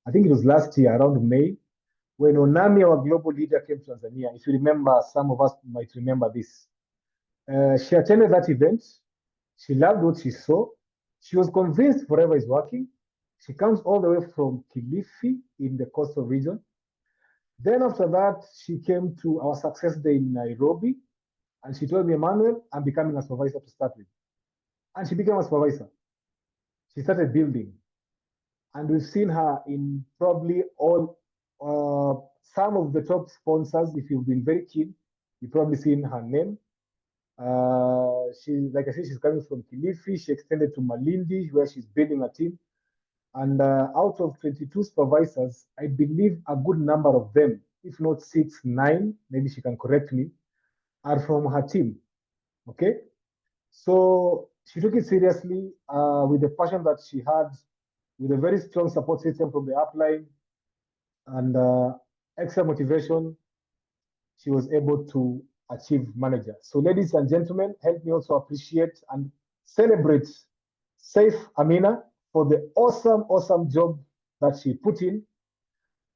I think it was last year around May when Onami, our global leader, came to Tanzania. If you remember, some of us might remember this. She attended that event. She loved what she saw. She was convinced Forever is working. She comes all the way from Kilifi in the coastal region. Then after that, she came to our success day in Nairobi, and she told me, Emmanuel, I'm becoming a supervisor to start with. And she became a supervisor. She started building. And we've seen her in probably all, some of the top sponsors. If you've been very keen, you've probably seen her name. Like I said, she's coming from Kilifi. She extended to Malindi, where she's building a team. And out of 22 supervisors, I believe a good number of them, if not 6, 9, maybe she can correct me, are from her team. Okay? So she took it seriously with the passion that she had, with a very strong support system from the upline and extra motivation. She was able to achieve manager. So ladies and gentlemen, help me also appreciate and celebrate Saif Amina for the awesome job that she put in.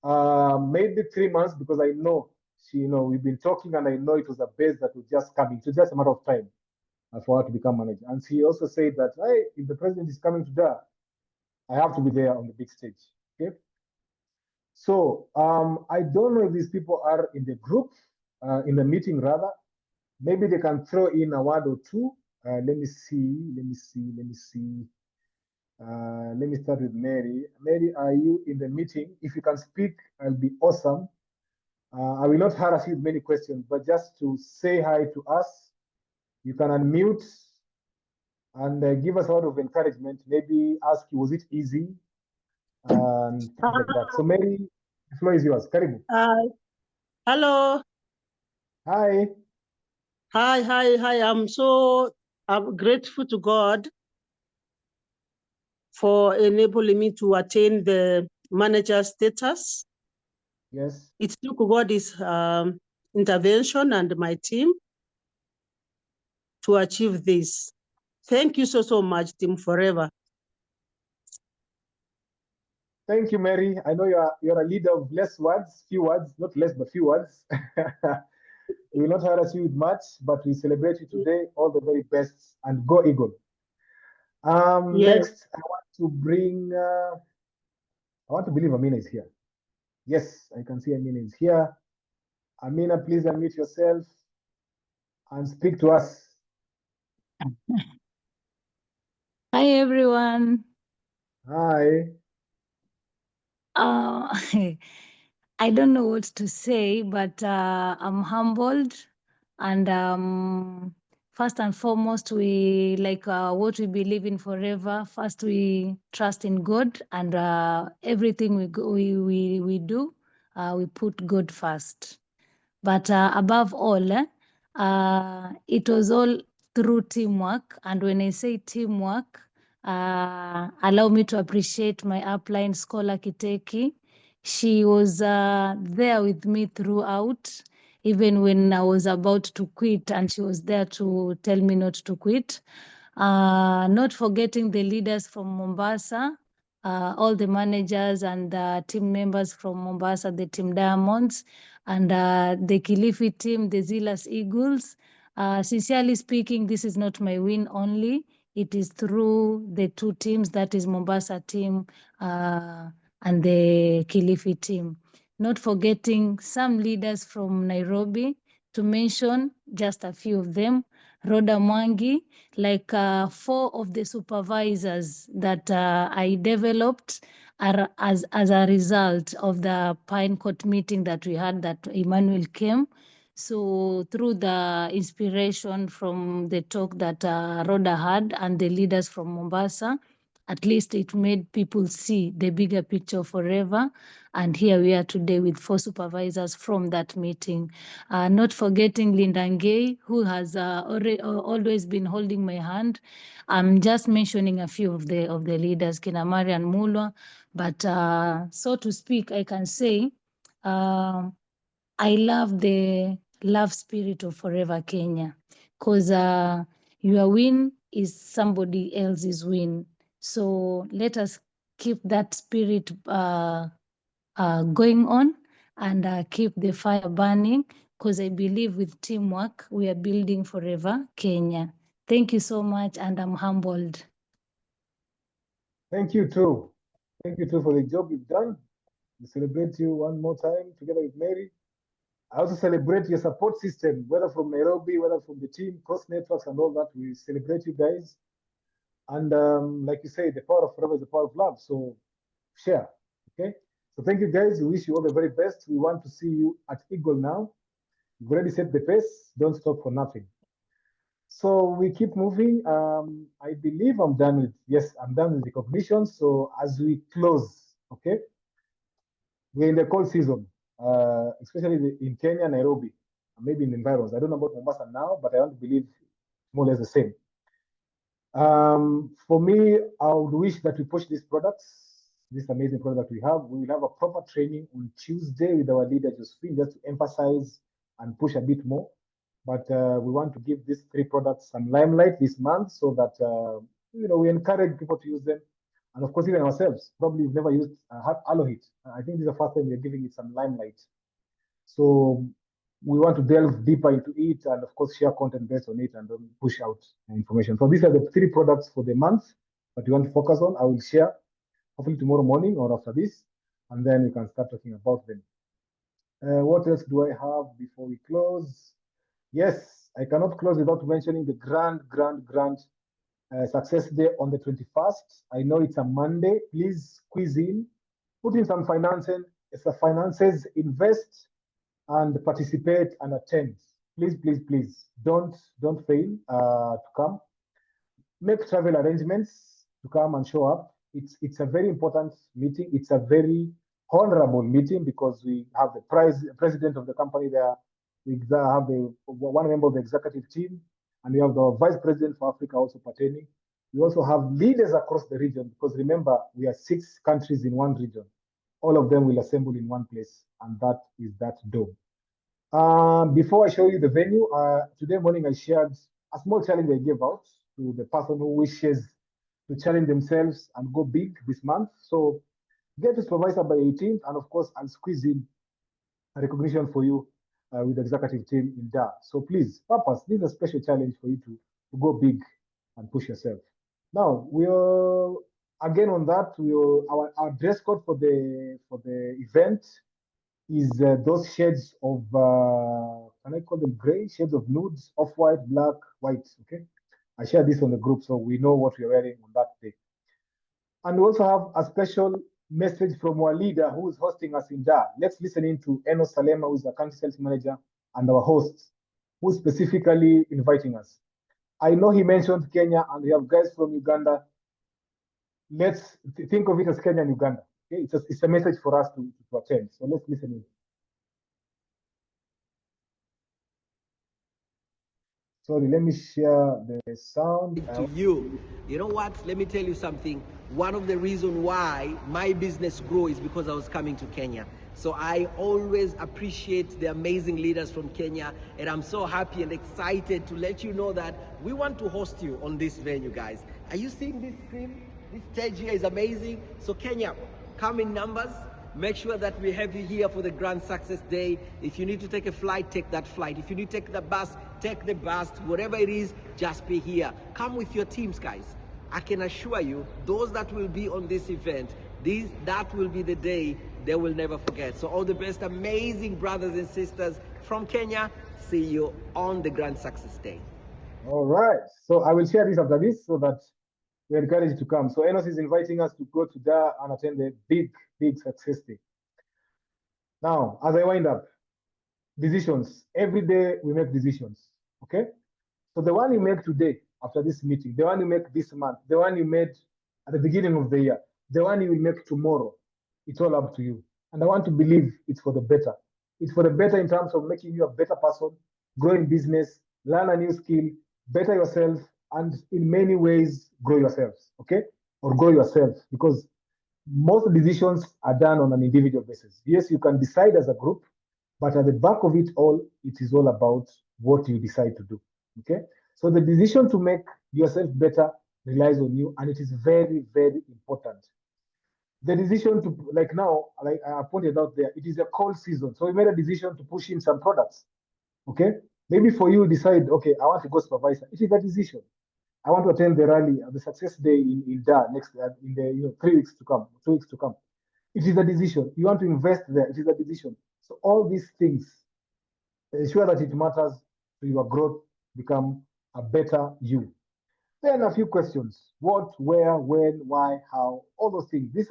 Maybe 3 months, because I know we've been talking and I know it was a base that was just coming. It was just a matter of time for her to become manager. And she also said that, hey, if the president is coming to Dar, I have to be there on the big stage. Okay. So I don't know if these people are in the group, in the meeting rather. Maybe they can throw in a word or two. Let me see. Let me start with Mary. Mary, are you in the meeting? If you can speak, I'll be awesome. I will not harass you with many questions, but just to say hi to us, you can unmute and give us a word of encouragement. Maybe ask you, was it easy? And things like that. So Mary, the floor is yours. Karibu. Hello. Hi. Hi. I'm grateful to God for enabling me to attain the manager status. Yes. It took God's intervention and my team to achieve this. Thank you so much, Team Forever. Thank you, Mary. I know you're a leader of less words, few words, not less, but few words. We will not harass you with much, but we celebrate you today. All the very best and go Eagle. Yes. Next, I want to believe Amina is here. Yes, I can see Amina is here. Amina, please unmute yourself and speak to us. Hi, everyone. Hi. I don't know what to say, but I'm humbled. And first and foremost, we like what we believe in forever. First, we trust in God, and everything we do, we put God first. But above all, it was all through teamwork. And when I say teamwork, allow me to appreciate my upline scholar Kiteki. She was there with me throughout, even when I was about to quit, and she was there to tell me not to quit. Not forgetting the leaders from Mombasa, all the managers and team members from Mombasa, the Team Diamonds, and the Kilifi team, the Zealous Eagles. Sincerely speaking, this is not my win only. It is through the two teams, that is Mombasa team and the Kilifi team. Not forgetting some leaders from Nairobi, to mention just a few of them. Rhoda Mwangi, like 4 of the supervisors that I developed are as a result of the Pine Court meeting that we had that Emmanuel came. So through the inspiration from the talk that Rhoda had and the leaders from Mombasa, at least it made people see the bigger picture forever. And here we are today with 4 supervisors from that meeting. Not forgetting Linda Ngei, who has always been holding my hand. I'm just mentioning a few of the leaders, Kina Marian Mulwa. But so to speak, I can say I love the love spirit of Forever Kenya, because your win is somebody else's win. So let us keep that spirit going on and keep the fire burning, because I believe with teamwork, we are building Forever Kenya. Thank you so much, and I'm humbled. Thank you too. Thank you too for the job you've done. We celebrate you one more time together with Mary. I also celebrate your support system, whether from Nairobi, whether from the team, cross networks, and all that. We celebrate you guys. And like you say, the power of forever is the power of love. So share. Okay. So thank you guys. We wish you all the very best. We want to see you at Eagle now. You've already set the pace. Don't stop for nothing. So we keep moving. I believe I'm done with, yes, I'm done with recognition. So as we close, okay, we're in the cold season, especially in Kenya, Nairobi, maybe in the environs. I don't know about Mombasa now, but I want to believe more or less the same. For me, I would wish that we push these products, this amazing product we have. We will have a proper training on Tuesday with our leader, Josephine, just to emphasize and push a bit more. But we want to give these 3 products some limelight this month so that, we encourage people to use them. And of course, even ourselves, probably we've never used Alohit. I think this is the first time we're giving it some limelight. So we want to delve deeper into it and of course share content based on it and then push out information. So these are the 3 products for the month that we want to focus on. I will share hopefully tomorrow morning or after this, and then we can start talking about them. What else do I have before we close? Yes, I cannot close without mentioning the grand success day on the 21st. I know it's a Monday. Please squeeze in, put in some finances, invest and participate and attend. Please, don't fail to come. Make travel arrangements to come and show up. It's a very important meeting. It's a very honorable meeting because we have the president of the company there. We have one member of the executive team, and we have the vice president for Africa also pertaining. We also have leaders across the region because remember, we are 6 countries in one region. All of them will assemble in one place, and that is that dome. Before I show you the venue, today morning I shared a small challenge I gave out to the person who wishes to challenge themselves and go big this month. So get to supervisor by 18th, and of course, I'll squeeze in a recognition for you with the executive team in Dar. So please, purpose, this is a special challenge for you to go big and push yourself. Now, we'll, again on that, our dress code for the event is those shades of, can I call them gray? Shades of nudes, off-white, black, white, okay? I share this on the group so we know what we're wearing on that day. And we also have a special message from our leader who is hosting us in Dar. Let's listen in to Eno Salema, who is the country sales manager, and our host, who is specifically inviting us. I know he mentioned Kenya, and we have guys from Uganda. Let's think of it as Kenya and Uganda. Okay? It's a message for us to attend. So let's listen in. Sorry, let me share the sound. To you. You know what? Let me tell you something. One of the reasons why my business grew is because I was coming to Kenya. So I always appreciate the amazing leaders from Kenya, and I'm so happy and excited to let you know that we want to host you on this venue, guys. Are you seeing this screen? This stage here is amazing. So Kenya, come in numbers. Make sure that we have you here for the Grand Success Day. If you need to take a flight, take that flight. If you need to take the bus, take the bus. Whatever it is, just be here. Come with your teams, guys. I can assure you, those that will be on this event, that will be the day they will never forget. So all the best, amazing brothers and sisters from Kenya. See you on the Grand Success Day. All right. So I will share this after this so that we encourage you to come. So Enos is inviting us to go to there and attend the big success day. Now, as I wind up, decisions. Every day we make decisions. Okay. So the one you make today after this meeting, the one you make this month, the one you made at the beginning of the year, the one you will make tomorrow, it's all up to you. And I want to believe it's for the better. It's for the better in terms of making you a better person, grow in business, learn a new skill, better yourself, and in many ways, grow yourselves, okay? Or grow yourself, because most decisions are done on an individual basis. Yes, you can decide as a group, but at the back of it all, it is all about what you decide to do, okay? So the decision to make yourself better relies on you, and it is very important. The decision to, like now, like I pointed out there, it is a cold season. So we made a decision to push in some products. Okay. Maybe for you, decide, okay, I want to go supervisor. It is a decision. I want to attend the rally, the success day in Dar next in the 3 weeks to come, 2 weeks to come. It is a decision. You want to invest there. It is a decision. So all these things ensure that it matters to your growth, become a better you. Then a few questions: what, where, when, why, how, all those things. These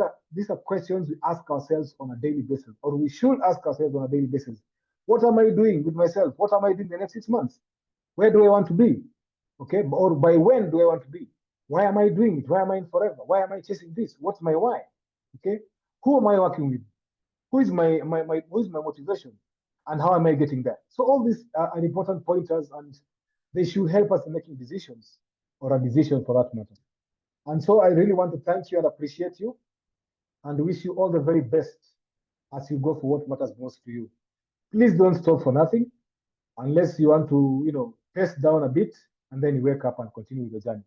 are questions we ask ourselves on a daily basis, or we should ask ourselves on a daily basis. What am I doing with myself? What am I doing the next 6 months? Where do I want to be? Okay, or by when do I want to be? Why am I doing it? Why am I in forever? Why am I chasing this? What's my why? Okay, who am I working with? Who is my motivation? And how am I getting there? So all these are important pointers, and they should help us in making decisions, or a decision for that matter. And so I really want to thank you and appreciate you, and wish you all the very best as you go for what matters most to you. Please don't stop for nothing, unless you want to, pace down a bit and then you wake up and continue with the journey.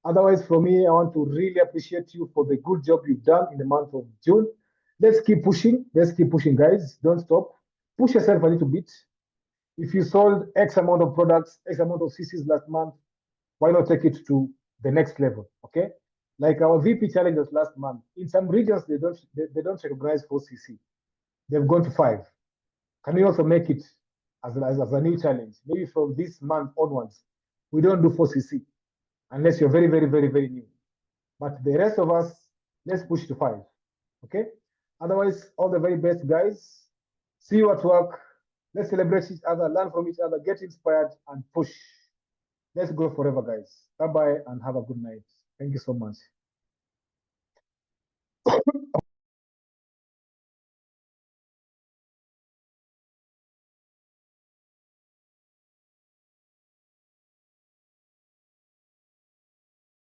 Otherwise, for me, I want to really appreciate you for the good job you've done in the month of June. Let's keep pushing. Let's keep pushing, guys. Don't stop. Push yourself a little bit. If you sold X amount of products, X amount of CCs last month, why not take it to the next level? Okay. Like our VP challenges last month, in some regions they don't recognize 4CC. They've gone to 5. Can we also make it as a new challenge? Maybe from this month onwards, we don't do 4CC unless you're very new. But the rest of us, let's push to 5. Okay. Otherwise, all the very best, guys. See you at work. Let's celebrate each other, learn from each other, get inspired, and push. Let's go forever, guys. Bye-bye, and have a good night. Thank you so much.